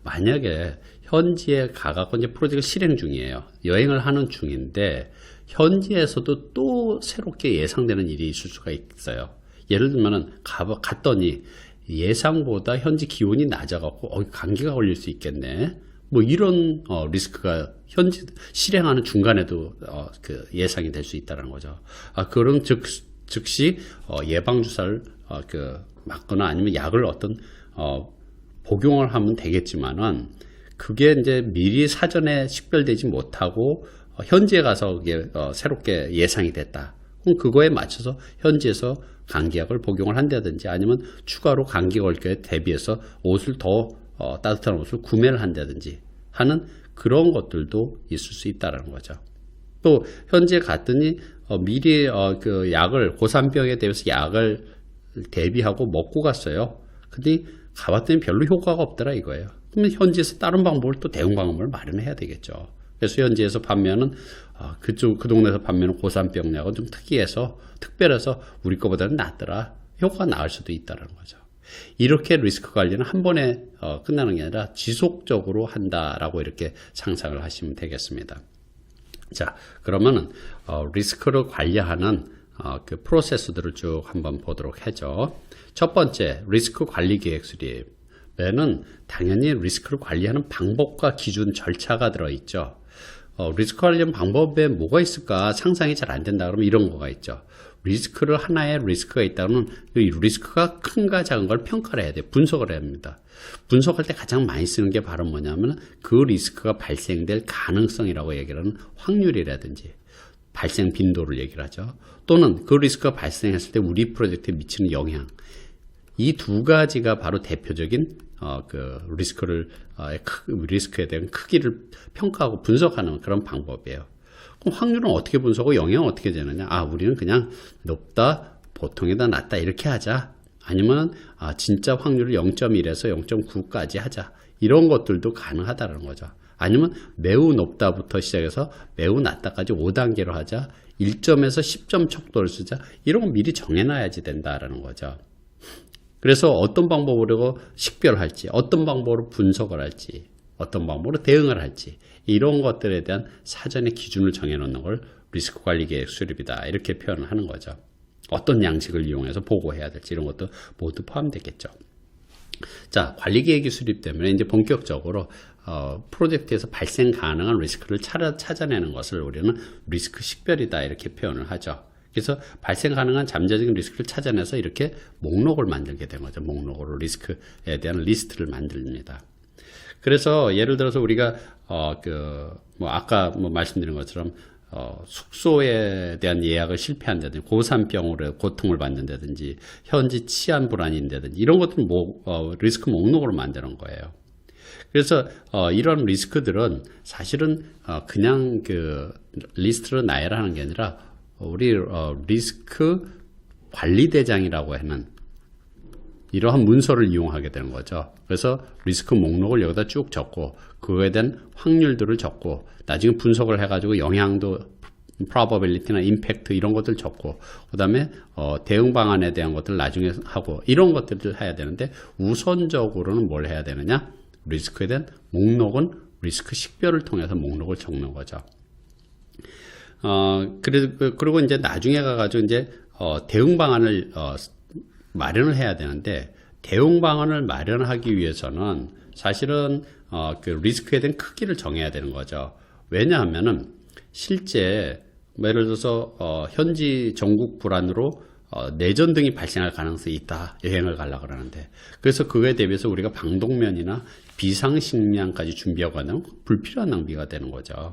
만약에 현지에 가갖고 이제 프로젝트 실행 중이에요. 여행을 하는 중인데 현지에서도 또 새롭게 예상되는 일이 있을 수가 있어요. 예를 들면은 갔더니 예상보다 현지 기온이 낮아갖고 감기가 걸릴 수 있겠네. 뭐 이런 리스크가 현지 실행하는 중간에도 예상이 될 수 있다는 거죠. 그럼 즉시 예방 주사를 맞거나 아니면 약을 복용을 하면 되겠지만은 그게 이제 미리 사전에 식별되지 못하고 현지에 가서 새롭게 예상이 됐다. 그럼 그거에 맞춰서 현지에서 감기약을 복용을 한다든지 아니면 추가로 감기 걸기에 대비해서 옷을 더 따뜻한 옷을 구매를 한다든지 하는 그런 것들도 있을 수 있다는 거죠. 또 현지에 갔더니 미리 그 약을 고산병에 대해서 약을 대비하고 먹고 갔어요. 근데 가봤더니 별로 효과가 없더라 이거예요. 그러면 현지에서 다른 방법을 또 대응 방법을 마련해야 되겠죠. 그래서 현지에서 판매하는 그 동네에서 판매하는 고산병 약은 좀 특별해서 우리 거보다는 낫더라. 효과가 나을 수도 있다는 거죠. 이렇게 리스크 관리는 한 번에 끝나는 게 아니라 지속적으로 한다라고 이렇게 상상을 하시면 되겠습니다. 자, 그러면은 리스크를 관리하는 그 프로세스들을 쭉 한번 보도록 하죠. 첫 번째, 리스크 관리 계획 수립에는 당연히 리스크를 관리하는 방법과 기준 절차가 들어있죠. 리스크 관리하는 방법에 뭐가 있을까 상상이 잘 안 된다 그러면 이런 거가 있죠. 하나의 리스크가 있다면 이 리스크가 큰가 작은 걸 평가를 해야 돼요. 분석을 해야 합니다. 분석할 때 가장 많이 쓰는 게 바로 뭐냐면 그 리스크가 발생될 가능성이라고 얘기를 하는 확률이라든지 발생 빈도를 얘기를 하죠. 또는 그 리스크가 발생했을 때 우리 프로젝트에 미치는 영향. 이 두 가지가 바로 대표적인 그 리스크에 대한 크기를 평가하고 분석하는 그런 방법이에요. 그럼 확률은 어떻게 분석하고 영향은 어떻게 되느냐? 우리는 그냥 높다, 보통이다, 낮다 이렇게 하자. 아니면 진짜 확률을 0.1에서 0.9까지 하자. 이런 것들도 가능하다는 거죠. 아니면 매우 높다부터 시작해서 매우 낮다까지 5단계로 하자. 1점에서 10점 척도를 쓰자. 이런 건 미리 정해놔야지 된다라는 거죠. 그래서 어떤 방법으로 식별할지, 어떤 방법으로 분석을 할지, 어떤 방법으로 대응을 할지 이런 것들에 대한 사전의 기준을 정해놓는 걸 리스크 관리 계획 수립이다 이렇게 표현을 하는 거죠. 어떤 양식을 이용해서 보고해야 될지 이런 것도 모두 포함되겠죠. 자, 관리 계획이 수립되면 이제 본격적으로 프로젝트에서 발생 가능한 리스크를 찾아내는 것을 우리는 리스크 식별이다 이렇게 표현을 하죠. 그래서 발생 가능한 잠재적인 리스크를 찾아내서 이렇게 목록을 만들게 된 거죠. 목록으로 리스크에 대한 리스트를 만듭니다. 그래서 예를 들어서 우리가 아까 말씀드린 것처럼 숙소에 대한 예약을 실패한다든지 고산병으로 고통을 받는다든지 현지 치안 불안인다든지 이런 것들은 리스크 목록으로 만드는 거예요. 그래서 이런 리스크들은 사실은 그냥 그 리스트로 나열하는 게 아니라 우리 리스크 관리대장이라고 하는 이러한 문서를 이용하게 되는 거죠. 그래서 리스크 목록을 여기다 쭉 적고 그거에 대한 확률들을 적고 나중에 분석을 해가지고 영향도 probability나 impact 이런 것들 적고 그 다음에 대응 방안에 대한 것들 나중에 하고 이런 것들을 해야 되는데 우선적으로는 뭘 해야 되느냐? 리스크에 대한 목록은 리스크 식별을 통해서 목록을 적는 거죠. 그리고 이제 나중에 가가지고 이제 대응 방안을 마련을 해야 되는데, 대응 방안을 마련하기 위해서는 사실은 그 리스크에 대한 크기를 정해야 되는 거죠. 왜냐하면은 실제 예를 들어서 현지 전국 불안으로 내전 등이 발생할 가능성이 있다. 여행을 가려고 그러는데, 그래서 그거에 대비해서 우리가 방독면이나 비상식량까지 준비하고 하는 불필요한 낭비가 되는 거죠.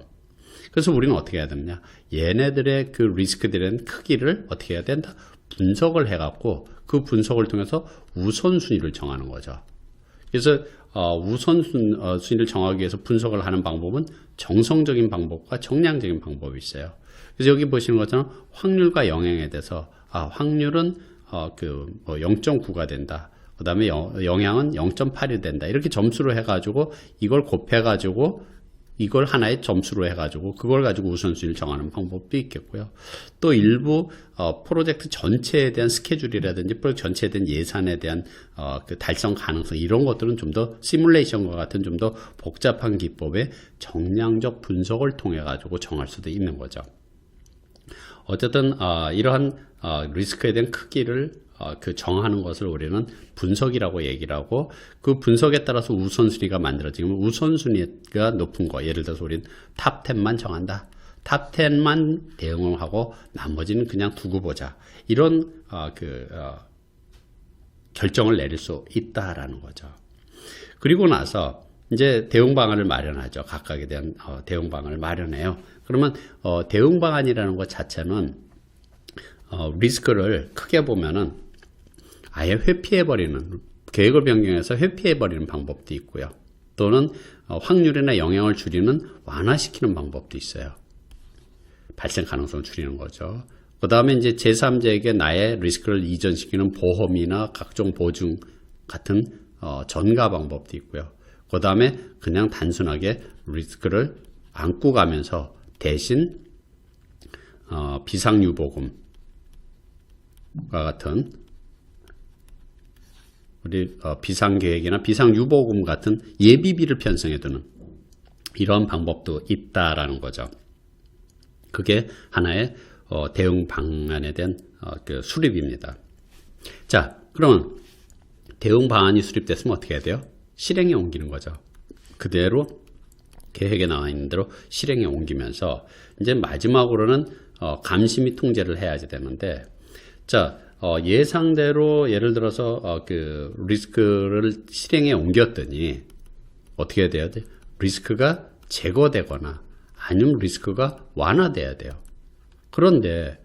그래서 우리는 어떻게 해야 되느냐, 얘네들의 그 리스크들에 대한 크기를 어떻게 해야 된다, 분석을 해갖고 그 분석을 통해서 우선순위를 정하는 거죠. 그래서 우선순위를 정하기 위해서 분석을 하는 방법은 정성적인 방법과 정량적인 방법이 있어요. 그래서 여기 보시는 것처럼 확률과 영향에 대해서 확률은 0.9가 된다. 그 다음에 영향은 0.8이 된다. 이렇게 점수로 해가지고 이걸 곱해가지고 이걸 하나의 점수로 해가지고 그걸 가지고 우선순위를 정하는 방법도 있겠고요. 또 일부 프로젝트 전체에 대한 스케줄이라든지 프로젝트 전체에 대한 예산에 대한 그 달성 가능성, 이런 것들은 좀 더 시뮬레이션과 같은 좀 더 복잡한 기법의 정량적 분석을 통해 가지고 정할 수도 있는 거죠. 어쨌든 이러한 리스크에 대한 크기를 정하는 것을 우리는 분석이라고 얘기를 하고, 그 분석에 따라서 우선순위가 만들어지면 우선순위가 높은 거, 예를 들어서 우리는 탑 10만 정한다. 탑 10만 대응을 하고 나머지는 그냥 두고 보자. 이런 결정을 내릴 수 있다라는 거죠. 그리고 나서 이제 대응 방안을 마련하죠. 각각에 대한 대응 방안을 마련해요. 그러면 대응 방안이라는 것 자체는 리스크를 크게 보면은 아예 회피해버리는, 계획을 변경해서 회피해버리는 방법도 있고요. 또는 확률이나 영향을 줄이는, 완화시키는 방법도 있어요. 발생 가능성을 줄이는 거죠. 그 다음에 이제 제3자에게 나의 리스크를 이전시키는 보험이나 각종 보증 같은 전가 방법도 있고요. 그 다음에 그냥 단순하게 리스크를 안고 가면서 대신 비상유보금과 같은 우리 비상계획이나 비상유보금 같은 예비비를 편성해두는 이런 방법도 있다라는 거죠. 그게 하나의 대응 방안에 대한 그 수립입니다. 자, 그러면 대응 방안이 수립됐으면 어떻게 해야 돼요? 실행에 옮기는 거죠. 그대로 계획에 나와 있는 대로 실행에 옮기면서 이제 마지막으로는 감시 및 통제를 해야지 되는데, 자, 예상대로 예를 들어서 그 리스크를 실행에 옮겼더니 어떻게 해야 돼요? 리스크가 제거되거나 아니면 리스크가 완화돼야 돼요. 그런데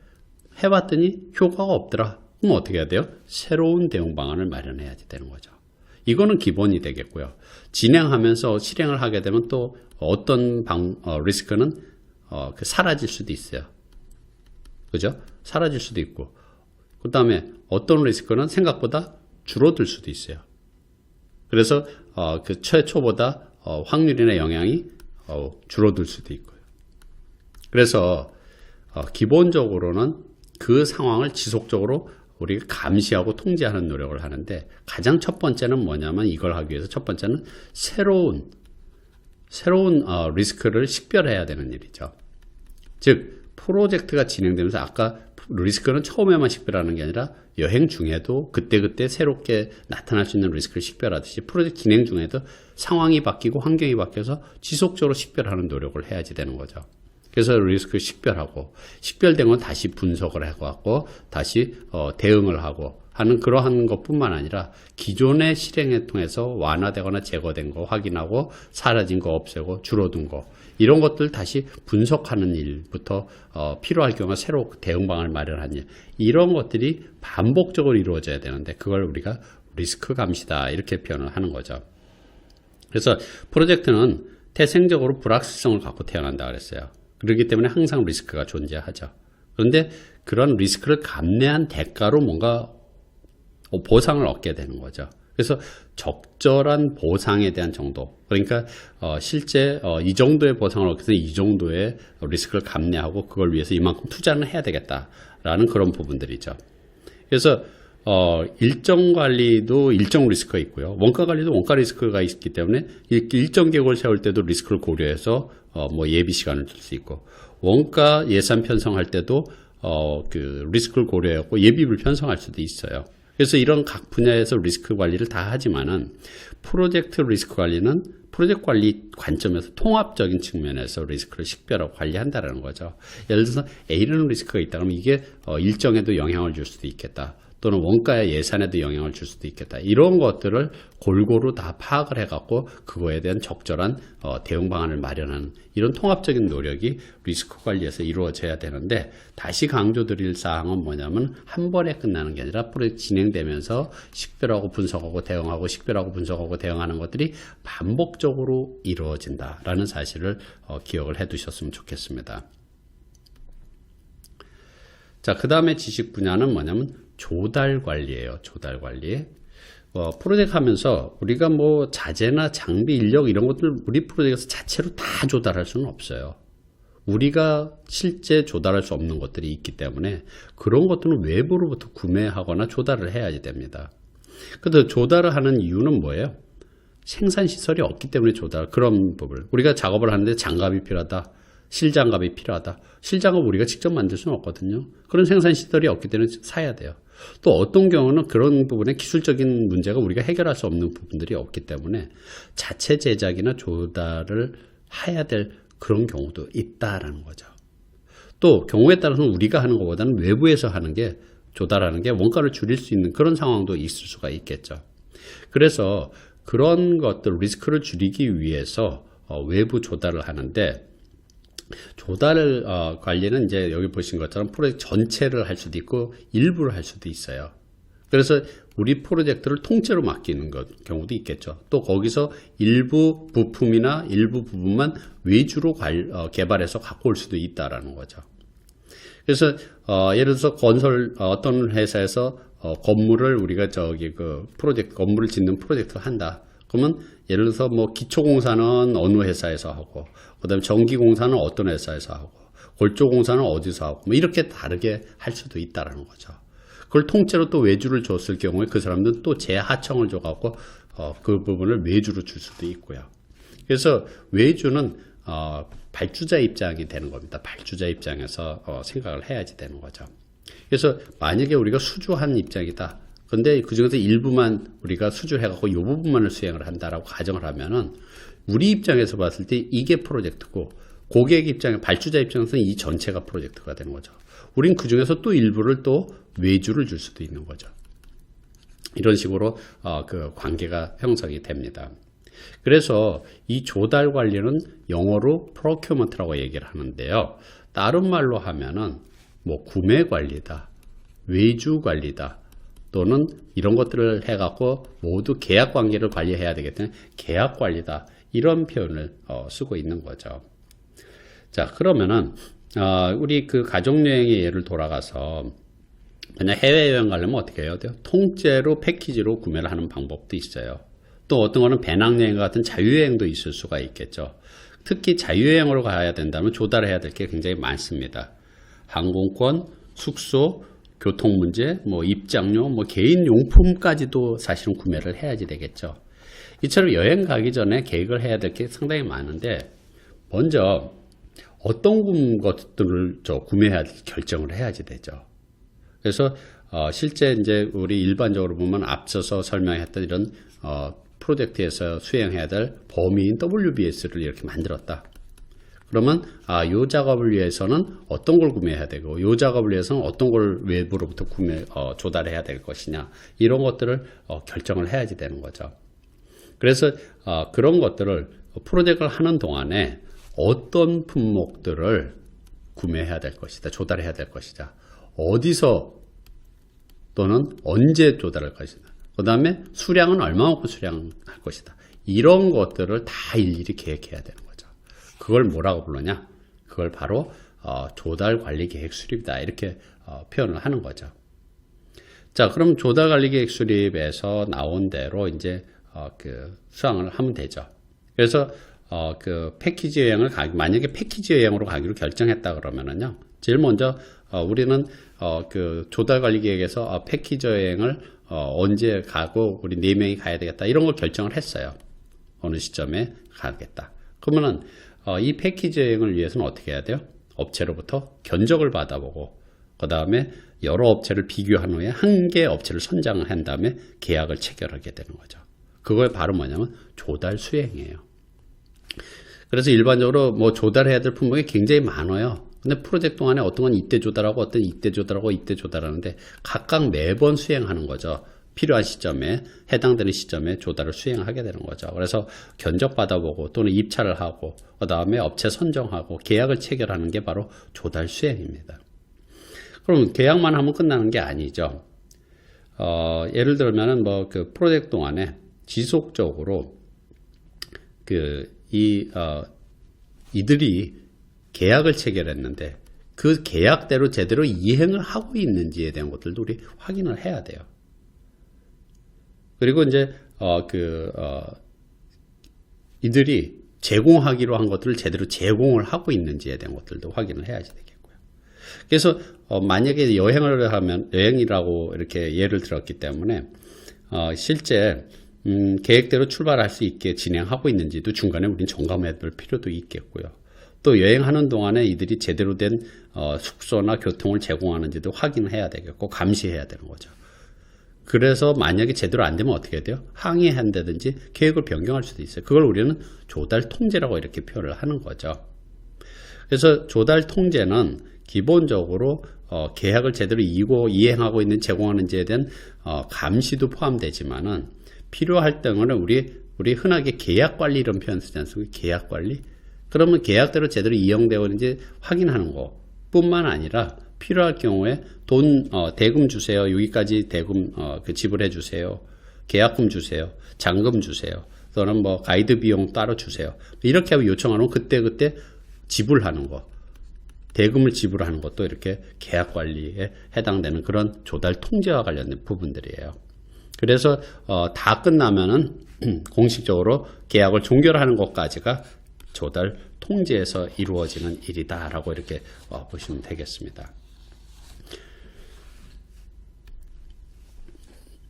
해봤더니 효과가 없더라. 그럼 어떻게 해야 돼요? 새로운 대응 방안을 마련해야지 되는 거죠. 이거는 기본이 되겠고요. 진행하면서 실행을 하게 되면 또 어떤 리스크는 사라질 수도 있어요. 그죠? 사라질 수도 있고, 그 다음에 어떤 리스크는 생각보다 줄어들 수도 있어요. 그래서 그 최초보다 확률이나 영향이 줄어들 수도 있고요. 그래서 기본적으로는 그 상황을 지속적으로 우리가 감시하고 통제하는 노력을 하는데, 가장 첫 번째는 뭐냐면, 이걸 하기 위해서 첫 번째는 새로운 리스크를 식별해야 되는 일이죠. 즉 프로젝트가 진행되면서 아까 리스크는 처음에만 식별하는 게 아니라 여행 중에도 그때그때 새롭게 나타날 수 있는 리스크를 식별하듯이 프로젝트 진행 중에도 상황이 바뀌고 환경이 바뀌어서 지속적으로 식별하는 노력을 해야지 되는 거죠. 그래서 리스크를 식별하고, 식별된 건 다시 분석을 해갖고 다시 대응을 하고 하는 그러한 것뿐만 아니라 기존의 실행에 통해서 완화되거나 제거된 거 확인하고 사라진 거 없애고 줄어든 거, 이런 것들 다시 분석하는 일부터 필요할 경우 새로 대응 방안을 마련하는 일, 이런 것들이 반복적으로 이루어져야 되는데 그걸 우리가 리스크 감시다 이렇게 표현을 하는 거죠. 그래서 프로젝트는 태생적으로 불확실성을 갖고 태어난다 그랬어요. 그렇기 때문에 항상 리스크가 존재하죠. 그런데 그런 리스크를 감내한 대가로 뭔가 보상을 얻게 되는 거죠. 그래서 적절한 보상에 대한 정도, 그러니까 실제 이 정도의 보상을 얻기 위해서 이 정도의 리스크를 감내하고 그걸 위해서 이만큼 투자는 해야 되겠다라는 그런 부분들이죠. 그래서 일정 관리도 일정 리스크가 있고요. 원가 관리도 원가 리스크가 있기 때문에 일정 계획을 세울 때도 리스크를 고려해서 뭐 예비 시간을 둘 수 있고, 원가 예산 편성할 때도 그 리스크를 고려하고 예비비를 편성할 수도 있어요. 그래서 이런 각 분야에서 리스크 관리를 다 하지만은 프로젝트 리스크 관리는 프로젝트 관리 관점에서 통합적인 측면에서 리스크를 식별하고 관리한다는 거죠. 예를 들어서 A라는 리스크가 있다 그러면 이게 일정에도 영향을 줄 수도 있겠다. 또는 원가의 예산에도 영향을 줄 수도 있겠다. 이런 것들을 골고루 다 파악을 해갖고 그거에 대한 적절한 대응 방안을 마련하는 이런 통합적인 노력이 리스크 관리에서 이루어져야 되는데, 다시 강조드릴 사항은 뭐냐면 한 번에 끝나는 게 아니라 프로젝트 진행되면서 식별하고 분석하고 대응하고 식별하고 분석하고 대응하는 것들이 반복적으로 이루어진다라는 사실을 기억을 해 두셨으면 좋겠습니다. 자, 그 다음에 지식 분야는 뭐냐면 조달 관리예요. 조달 관리. 프로젝트 하면서 우리가 뭐 자재나 장비, 인력 이런 것들 우리 프로젝트에서 자체로 다 조달할 수는 없어요. 우리가 실제 조달할 수 없는 것들이 있기 때문에 그런 것들은 외부로부터 구매하거나 조달을 해야지 됩니다. 그런데 조달을 하는 이유는 뭐예요? 생산시설이 없기 때문에 그런 부분을. 우리가 작업을 하는데 장갑이 필요하다. 실장갑이 필요하다. 실장갑 우리가 직접 만들 수는 없거든요. 그런 생산시설이 없기 때문에 사야 돼요. 또 어떤 경우는 그런 부분에 기술적인 문제가 우리가 해결할 수 없는 부분들이 없기 때문에 자체 제작이나 조달을 해야 될 그런 경우도 있다라는 거죠. 또 경우에 따라서는 우리가 하는 것보다는 외부에서 하는 게, 조달하는 게 원가를 줄일 수 있는 그런 상황도 있을 수가 있겠죠. 그래서 그런 것들, 리스크를 줄이기 위해서 외부 조달을 하는데, 조달 관리는 이제 여기 보신 것처럼 프로젝트 전체를 할 수도 있고 일부를 할 수도 있어요. 그래서 우리 프로젝트를 통째로 맡기는 경우도 있겠죠. 또 거기서 일부 부품이나 일부 부분만 외주로 개발해서 갖고 올 수도 있다라는 거죠. 그래서 예를 들어서 어떤 회사에서 건물을 우리가 프로젝트 건물을 짓는 프로젝트를 한다. 그러면 예를 들어서 뭐 기초공사는 어느 회사에서 하고, 그다음에 전기공사는 어떤 회사에서 하고, 골조공사는 어디서 하고, 뭐 이렇게 다르게 할 수도 있다라는 거죠. 그걸 통째로 또 외주를 줬을 경우에 그 사람들은 또 재하청을 줘갖고 그 부분을 외주로 줄 수도 있고요. 그래서 외주는 발주자 입장이 되는 겁니다. 발주자 입장에서 생각을 해야지 되는 거죠. 그래서 만약에 우리가 수주한 입장이다. 근데 그 중에서 일부만 우리가 수주해갖고 이 부분만을 수행을 한다라고 가정을 하면은 우리 입장에서 봤을 때 이게 프로젝트고, 고객 입장에, 발주자 입장에서는 이 전체가 프로젝트가 되는 거죠. 우린 그 중에서 또 일부를 또 외주를 줄 수도 있는 거죠. 이런 식으로 그 관계가 형성이 됩니다. 그래서 이 조달 관리는 영어로 procurement라고 얘기를 하는데요. 다른 말로 하면은 뭐 구매 관리다, 외주 관리다, 또는 이런 것들을 해갖고 모두 계약 관계를 관리해야 되기 때문에 계약 관리다, 이런 표현을 쓰고 있는 거죠. 자, 그러면은 우리 그 가족여행의 예를 돌아가서 만약 해외여행 가려면 어떻게 해야 돼요? 통째로 패키지로 구매를 하는 방법도 있어요. 또 어떤 거는 배낭여행 같은 자유여행도 있을 수가 있겠죠. 특히 자유여행으로 가야 된다면 조달해야 될 게 굉장히 많습니다. 항공권, 숙소, 교통 문제, 뭐 입장료, 뭐 개인 용품까지도 사실은 구매를 해야지 되겠죠. 이처럼 여행 가기 전에 계획을 해야 될 게 상당히 많은데, 먼저 어떤 것들을 구매해야 결정을 해야지 되죠. 그래서 실제 이제 우리 일반적으로 보면 앞서서 설명했던 이런 프로젝트에서 수행해야 될 범위인 WBS를 이렇게 만들었다. 그러면 이 작업을 위해서는 어떤 걸 구매해야 되고, 이 작업을 위해서는 어떤 걸 외부로부터 조달해야 될 것이냐, 이런 것들을 결정을 해야지 되는 거죠. 그래서 그런 것들을 프로젝트를 하는 동안에 어떤 품목들을 구매해야 될 것이다, 조달해야 될 것이다, 어디서 또는 언제 조달할 것이다, 그 다음에 수량은 얼마만큼 수량할 것이다, 이런 것들을 다 일일이 계획해야 되는 거죠. 그걸 뭐라고 부르냐? 그걸 바로 조달 관리 계획 수립이다, 이렇게 표현을 하는 거죠. 자, 그럼 조달 관리 계획 수립에서 나온 대로 이제 그 수행을 하면 되죠. 그래서 그 패키지 여행을 만약에 패키지 여행으로 가기로 결정했다 그러면은요, 제일 먼저 우리는 그 조달 관리 계획에서 패키지 여행을 언제 가고 우리 4명이 가야 되겠다, 이런 걸 결정을 했어요. 어느 시점에 가겠다. 그러면은 이 패키지 여행을 위해서는 어떻게 해야 돼요? 업체로부터 견적을 받아보고 그 다음에 여러 업체를 비교한 후에 한 개의 업체를 선정한 다음에 계약을 체결하게 되는 거죠. 그거에 바로 뭐냐면 조달 수행이에요. 그래서 일반적으로 뭐 조달해야 될 품목이 굉장히 많아요. 근데 프로젝트 동안에 어떤 건 이때 조달하고 어떤 이때 조달하고 이때 조달하는데 각각 매번 수행하는 거죠. 필요한 시점에 해당되는 시점에 조달을 수행하게 되는 거죠. 그래서 견적 받아보고 또는 입찰을 하고 그 다음에 업체 선정하고 계약을 체결하는 게 바로 조달 수행입니다. 그럼 계약만 하면 끝나는 게 아니죠. 예를 들면은 뭐 그 프로젝트 동안에 지속적으로 이들이 계약을 체결했는데 그 계약대로 제대로 이행을 하고 있는지에 대한 것들도 우리 확인을 해야 돼요. 그리고 이제 이들이 제공하기로 한 것들을 제대로 제공을 하고 있는지에 대한 것들도 확인을 해야지 되겠고요. 그래서 만약에 여행을 하면 여행이라고 이렇게 예를 들었기 때문에 실제 계획대로 출발할 수 있게 진행하고 있는지도 중간에 우리는 점검해 볼 필요도 있겠고요. 또 여행하는 동안에 이들이 제대로 된 숙소나 교통을 제공하는지도 확인을 해야 되겠고 감시해야 되는 거죠. 그래서 만약에 제대로 안 되면 어떻게 돼요? 항의한다든지 계획을 변경할 수도 있어요. 그걸 우리는 조달 통제라고 이렇게 표현을 하는 거죠. 그래서 조달 통제는 기본적으로 계약을 제대로 이행하고 있는 제공하는지에 대한 감시도 포함되지만은 필요할 때는 우리 흔하게 계약 관리 이런 표현 쓰지 않습니까? 계약 관리. 그러면 계약대로 제대로 이행되어 있는지 확인하는 것뿐만 아니라 필요할 경우에 대금 주세요. 여기까지 대금 지불해 주세요. 계약금 주세요. 잔금 주세요. 또는 뭐 가이드 비용 따로 주세요. 이렇게 하고 요청하면 그때 지불하는 거. 대금을 지불하는 것도 이렇게 계약 관리에 해당되는 그런 조달 통제와 관련된 부분들이에요. 그래서 다 끝나면은 공식적으로 계약을 종결하는 것까지가 조달 통제에서 이루어지는 일이다라고 이렇게 보시면 되겠습니다.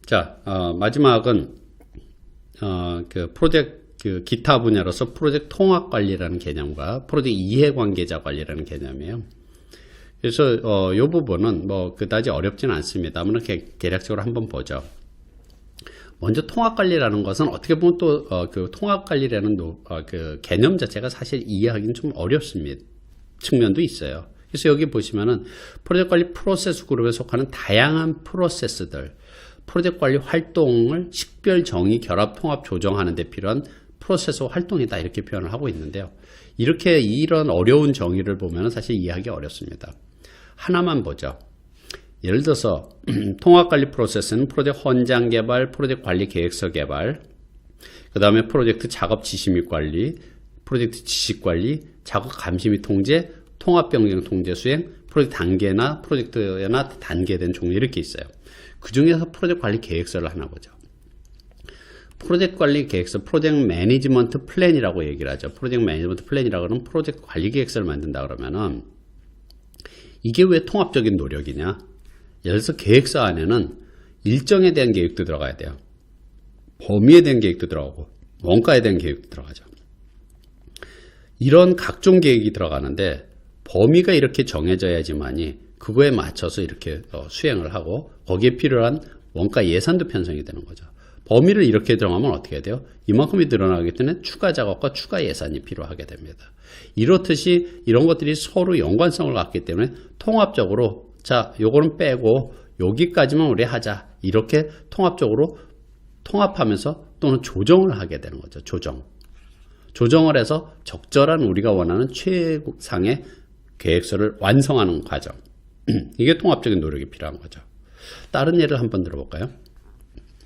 자, 마지막은 기타 분야로서 프로젝트 통합 관리라는 개념과 프로젝트 이해관계자 관리라는 개념이에요. 그래서 이 부분은 뭐 그다지 어렵지는 않습니다만 개략적으로 한번 보죠. 먼저 통합관리라는 것은 어떻게 보면 또 그 통합관리라는 그 개념 자체가 사실 이해하기는 좀 어렵습니다. 측면도 있어요. 그래서 여기 보시면은 프로젝트 관리 프로세스 그룹에 속하는 다양한 프로세스들, 프로젝트 관리 활동을 식별, 정의, 결합, 통합, 조정하는 데 필요한 프로세스 활동이다 이렇게 표현을 하고 있는데요. 이런 어려운 정의를 보면 사실 이해하기 어렵습니다. 하나만 보죠. 예를 들어서 통합관리 프로세스는 프로젝트 헌장 개발, 프로젝트 관리 계획서 개발, 그 다음에 프로젝트 작업 지시 및 관리, 프로젝트 지식 관리, 작업 감시 및 통제, 통합 변경 통제 수행, 프로젝트 단계나 프로젝트나 단계된 종류 이렇게 있어요. 그 중에서 프로젝트 관리 계획서를 하나 보죠. 프로젝트 관리 계획서, 프로젝트 매니지먼트 플랜이라고 얘기를 하죠. 프로젝트 매니지먼트 플랜이라고 하면 프로젝트 관리 계획서를 만든다 그러면은 이게 왜 통합적인 노력이냐? 예를 들어서 계획서 안에는 일정에 대한 계획도 들어가야 돼요. 범위에 대한 계획도 들어가고 원가에 대한 계획도 들어가죠. 이런 각종 계획이 들어가는데 범위가 이렇게 정해져야지만이 그거에 맞춰서 이렇게 수행을 하고 거기에 필요한 원가 예산도 편성이 되는 거죠. 범위를 이렇게 정하면 어떻게 해야 돼요? 이만큼이 늘어나기 때문에 추가 작업과 추가 예산이 필요하게 됩니다. 이렇듯이 이런 것들이 서로 연관성을 갖기 때문에 통합적으로 자, 요거는 빼고 여기까지만 우리 하자. 이렇게 통합적으로 통합하면서 또는 조정을 하게 되는 거죠. 조정을 해서 적절한 우리가 원하는 최상의 계획서를 완성하는 과정. 이게 통합적인 노력이 필요한 거죠. 다른 예를 한번 들어볼까요?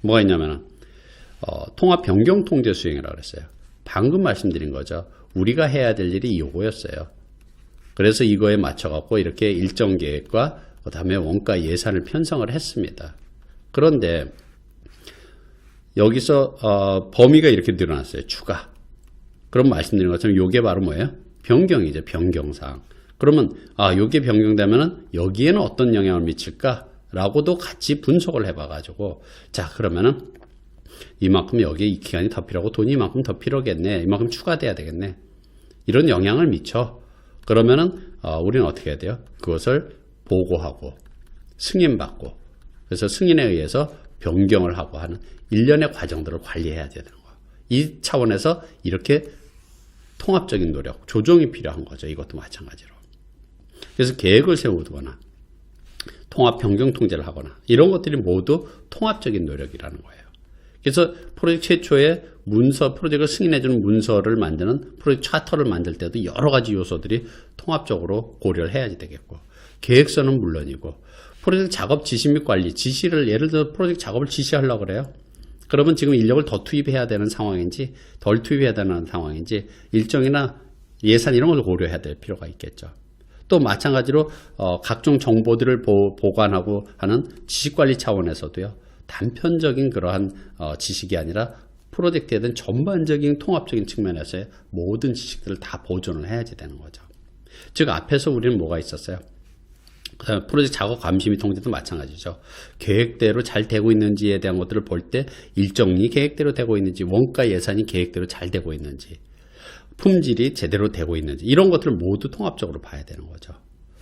뭐가 있냐면 통합 변경 통제 수행이라고 그랬어요. 방금 말씀드린 거죠. 우리가 해야 될 일이 이거였어요. 그래서 이거에 맞춰갖고 이렇게 일정 계획과 그 다음에 원가 예산을 편성을 했습니다. 그런데 여기서 범위가 이렇게 늘어났어요. 추가. 그럼 말씀드린 것처럼 이게 바로 뭐예요? 변경이죠. 변경사항. 그러면 이게 변경되면은 여기에는 어떤 영향을 미칠까? 라고도 같이 분석을 해봐가지고 자 그러면은 이만큼 여기에 이 기간이 더 필요하고 돈이 이만큼 더 필요하겠네. 이만큼 추가돼야 되겠네. 이런 영향을 미쳐. 그러면은 우리는 어떻게 해야 돼요? 그것을 보고하고 승인받고 그래서 승인에 의해서 변경을 하고 하는 일련의 과정들을 관리해야 되는 거예요. 이 차원에서 이렇게 통합적인 노력, 조정이 필요한 거죠. 이것도 마찬가지로. 그래서 계획을 세우거나 통합 변경 통제를 하거나 이런 것들이 모두 통합적인 노력이라는 거예요. 그래서 프로젝트 최초에 프로젝트를 승인해주는 문서를 만드는 프로젝트 차터를 만들 때도 여러 가지 요소들이 통합적으로 고려를 해야 되겠고 계획서는 물론이고 프로젝트 작업 지시 및 관리, 지시를 예를 들어 프로젝트 작업을 지시하려고 그래요. 그러면 지금 인력을 더 투입해야 되는 상황인지 덜 투입해야 되는 상황인지 일정이나 예산 이런 걸 고려해야 될 필요가 있겠죠. 또 마찬가지로 각종 정보들을 보관하고 하는 지식관리 차원에서도요. 단편적인 그러한 지식이 아니라 프로젝트에 대한 전반적인 통합적인 측면에서의 모든 지식들을 다 보존을 해야지 되는 거죠. 즉 앞에서 우리는 뭐가 있었어요? 프로젝트 작업 감시 및 통제도 마찬가지죠. 계획대로 잘 되고 있는지에 대한 것들을 볼 때 일정이 계획대로 되고 있는지 원가 예산이 계획대로 잘 되고 있는지 품질이 제대로 되고 있는지 이런 것들을 모두 통합적으로 봐야 되는 거죠.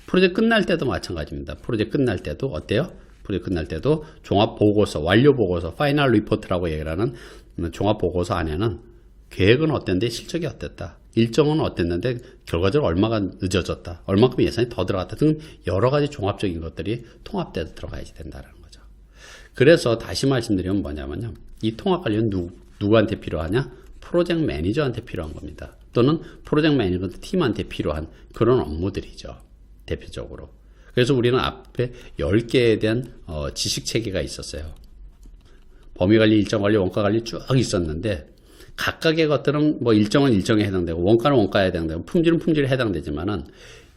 프로젝트 끝날 때도 마찬가지입니다. 프로젝트 끝날 때도 어때요? 프로젝트 끝날 때도 종합보고서, 완료보고서, 파이널 리포트라고 얘기를 하는 종합보고서 안에는 계획은 어땠는데 실적이 어땠다. 일정은 어땠는데 결과적으로 얼마가 늦어졌다. 얼마큼 예산이 더 들어갔다 등 여러 가지 종합적인 것들이 통합돼서 들어가야지 된다는 거죠. 그래서 다시 말씀드리면 뭐냐면요. 이 통합관리는 누구한테 필요하냐? 프로젝트 매니저한테 필요한 겁니다. 또는 프로젝트 매니저먼트 팀한테 필요한 그런 업무들이죠. 대표적으로. 그래서 우리는 앞에 10개에 대한 지식체계가 있었어요. 범위관리, 일정관리, 원가관리 쭉 있었는데 각각의 것들은 뭐 일정은 일정에 해당되고 원가는 원가에 해당되고 품질은 품질에 해당되지만은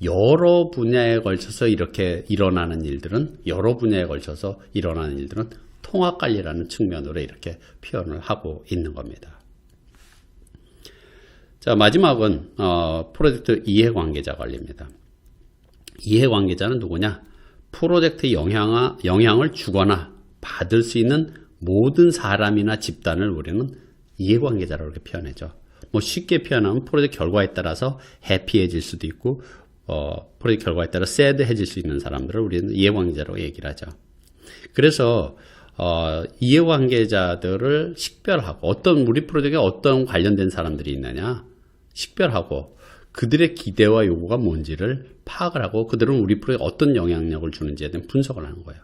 여러 분야에 걸쳐서 이렇게 일어나는 일들은 통합관리라는 측면으로 이렇게 표현을 하고 있는 겁니다. 자, 마지막은 프로젝트 이해관계자 관리입니다. 이해관계자는 누구냐? 프로젝트 영향을 주거나 받을 수 있는 모든 사람이나 집단을 우리는 이해관계자라고 이렇게 표현하죠. 뭐 쉽게 표현하면 프로젝트 결과에 따라서 해피해질 수도 있고 프로젝트 결과에 따라 새드해질 수 있는 사람들을 우리는 이해관계자라고 얘기를 하죠. 그래서 이해관계자들을 식별하고 우리 프로젝트에 어떤 관련된 사람들이 있느냐 식별하고 그들의 기대와 요구가 뭔지를 파악을 하고 그들은 우리 프로젝트에 어떤 영향력을 주는지에 대한 분석을 하는 거예요.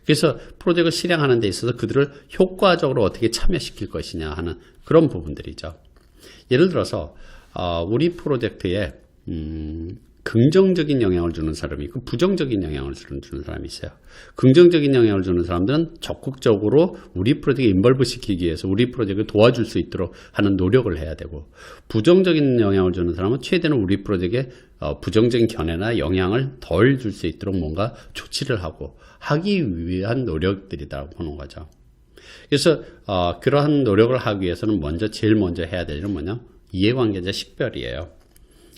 그래서 프로젝트를 실행하는 데 있어서 그들을 효과적으로 어떻게 참여시킬 것이냐 하는 그런 부분들이죠. 예를 들어서 우리 프로젝트에 긍정적인 영향을 주는 사람이 있고 부정적인 영향을 주는 사람이 있어요. 긍정적인 영향을 주는 사람들은 적극적으로 우리 프로젝트에 인벌브 시키기 위해서 우리 프로젝트를 도와줄 수 있도록 하는 노력을 해야 되고 부정적인 영향을 주는 사람은 최대한 우리 프로젝트에 부정적인 견해나 영향을 덜 줄 수 있도록 뭔가 조치를 하기 위한 노력들이라고 보는 거죠. 그래서 그러한 노력을 하기 위해서는 제일 먼저 해야 될 일은 뭐냐? 이해관계자 식별이에요.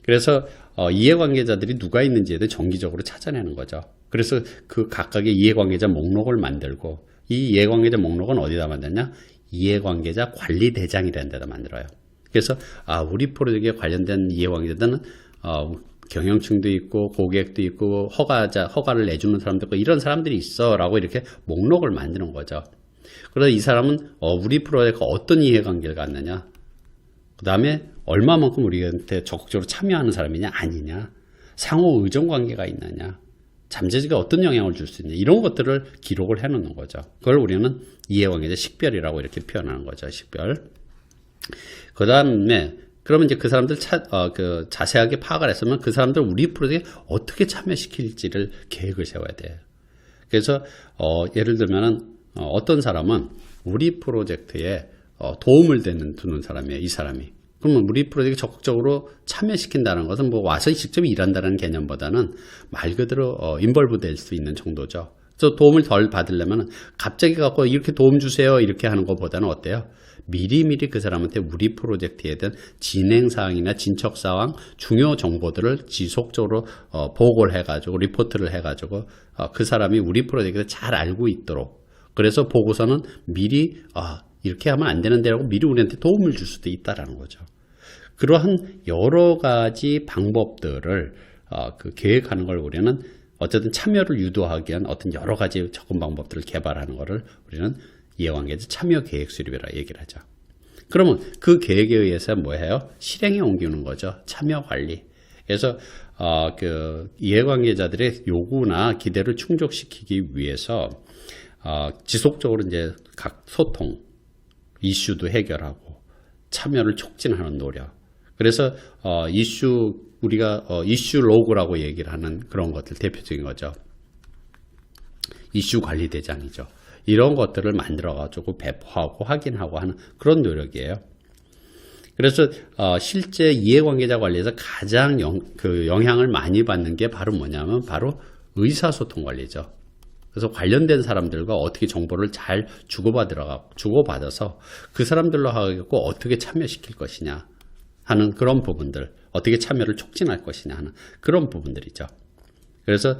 그래서 이해관계자들이 누가 있는지에 대해 정기적으로 찾아내는 거죠. 그래서 그 각각의 이해관계자 목록을 만들고 이 이해관계자 목록은 어디다 만드냐? 이해관계자 관리대장이라는 데다 만들어요. 그래서 우리 프로젝트에 관련된 이해관계자들은 경영층도 있고 고객도 있고 허가를 내주는 사람도 있고 이런 사람들이 있어 라고 이렇게 목록을 만드는 거죠. 그래서 이 사람은 우리 프로젝트가 어떤 이해관계를 갖느냐 그 다음에 얼마만큼 우리한테 적극적으로 참여하는 사람이냐 아니냐 상호 의존관계가 있느냐 잠재적인 어떤 영향을 줄 수 있냐 이런 것들을 기록을 해놓는 거죠. 그걸 우리는 이해관계자 식별이라고 이렇게 표현하는 거죠. 식별. 그 다음에 그러면 이제 그 사람들 자세하게 파악을 했으면 그 사람들 우리 프로젝트에 어떻게 참여시킬지를 계획을 세워야 돼요. 그래서 예를 들면은 어떤 사람은 우리 프로젝트에 도움을 두는 사람이에요. 이 사람이. 그러면 우리 프로젝트에 적극적으로 참여시킨다는 것은 뭐 와서 직접 일한다는 개념보다는 말 그대로 인벌브 될 수 있는 정도죠. 그래서 도움을 덜 받으려면 갑자기 갖고 이렇게 도움 주세요 이렇게 하는 것보다는 어때요? 미리미리 그 사람한테 우리 프로젝트에 대한 진행사항이나 진척사항, 중요 정보들을 지속적으로 보고를 해가지고 리포트를 해가지고 그 사람이 우리 프로젝트를 잘 알고 있도록 그래서 보고서는 미리 이렇게 하면 안 되는데라고 미리 우리한테 도움을 줄 수도 있다라는 거죠. 그러한 여러 가지 방법들을 그 계획하는 걸 우리는 어쨌든 참여를 유도하기 위한 어떤 여러 가지 접근 방법들을 개발하는 것을 우리는 이해관계자 참여 계획 수립이라 얘기를 하죠. 그러면 그 계획에 의해서 뭐예요? 실행에 옮기는 거죠. 참여 관리. 그래서 그 이해관계자들의 요구나 기대를 충족시키기 위해서 지속적으로 이제 각 소통, 이슈도 해결하고 참여를 촉진하는 노력. 그래서 우리가 이슈 로그라고 얘기를 하는 그런 것들 대표적인 거죠. 이슈 관리 대장이죠. 이런 것들을 만들어 가지고 배포하고 확인하고 하는 그런 노력이에요. 그래서 실제 이해관계자 관리에서 가장 영향을 많이 받는 게 바로 뭐냐면 바로 의사소통 관리죠. 그래서 관련된 사람들과 어떻게 정보를 잘 주고받아서 그 사람들로 하고 어떻게 참여시킬 것이냐 하는 그런 부분들, 어떻게 참여를 촉진할 것이냐 하는 그런 부분들이죠. 그래서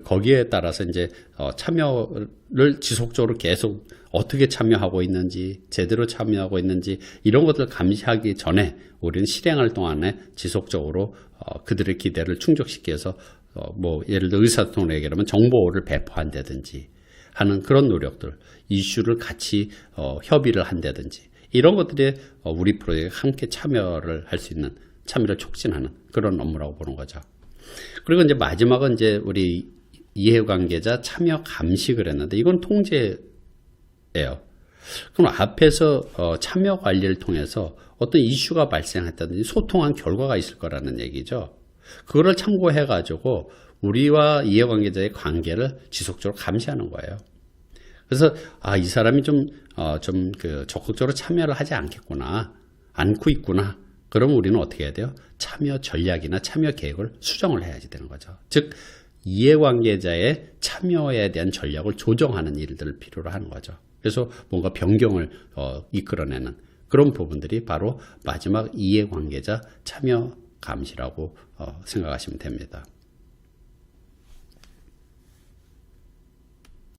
거기에 따라서 이제 참여를 지속적으로 계속 어떻게 참여하고 있는지, 제대로 참여하고 있는지 이런 것들을 감시하기 전에 우리는 실행할 동안에 지속적으로 그들의 기대를 충족시켜서 뭐 예를 들어 의사소통을 얘기하면 정보를 배포한다든지 하는 그런 노력들, 이슈를 같이 협의를 한다든지 이런 것들이 우리 프로젝트에 함께 참여를 할 수 있는, 참여를 촉진하는 그런 업무라고 보는 거죠. 그리고 이제 마지막은 이제 우리 이해관계자 참여 감식을 했는데 이건 통제예요. 그럼 앞에서 참여 관리를 통해서 어떤 이슈가 발생했다든지 소통한 결과가 있을 거라는 얘기죠. 그거를 참고해 가지고 우리와 이해관계자의 관계를 지속적으로 감시하는 거예요. 그래서 이 사람이 좀 적극적으로 참여를 하지 않고 있구나. 그럼 우리는 어떻게 해야 돼요? 참여 전략이나 참여 계획을 수정을 해야지 되는 거죠. 즉 이해관계자의 참여에 대한 전략을 조정하는 일들을 필요로 하는 거죠. 그래서 뭔가 변경을 이끌어내는 그런 부분들이 바로 마지막 이해관계자 참여 감시라고 생각하시면 됩니다.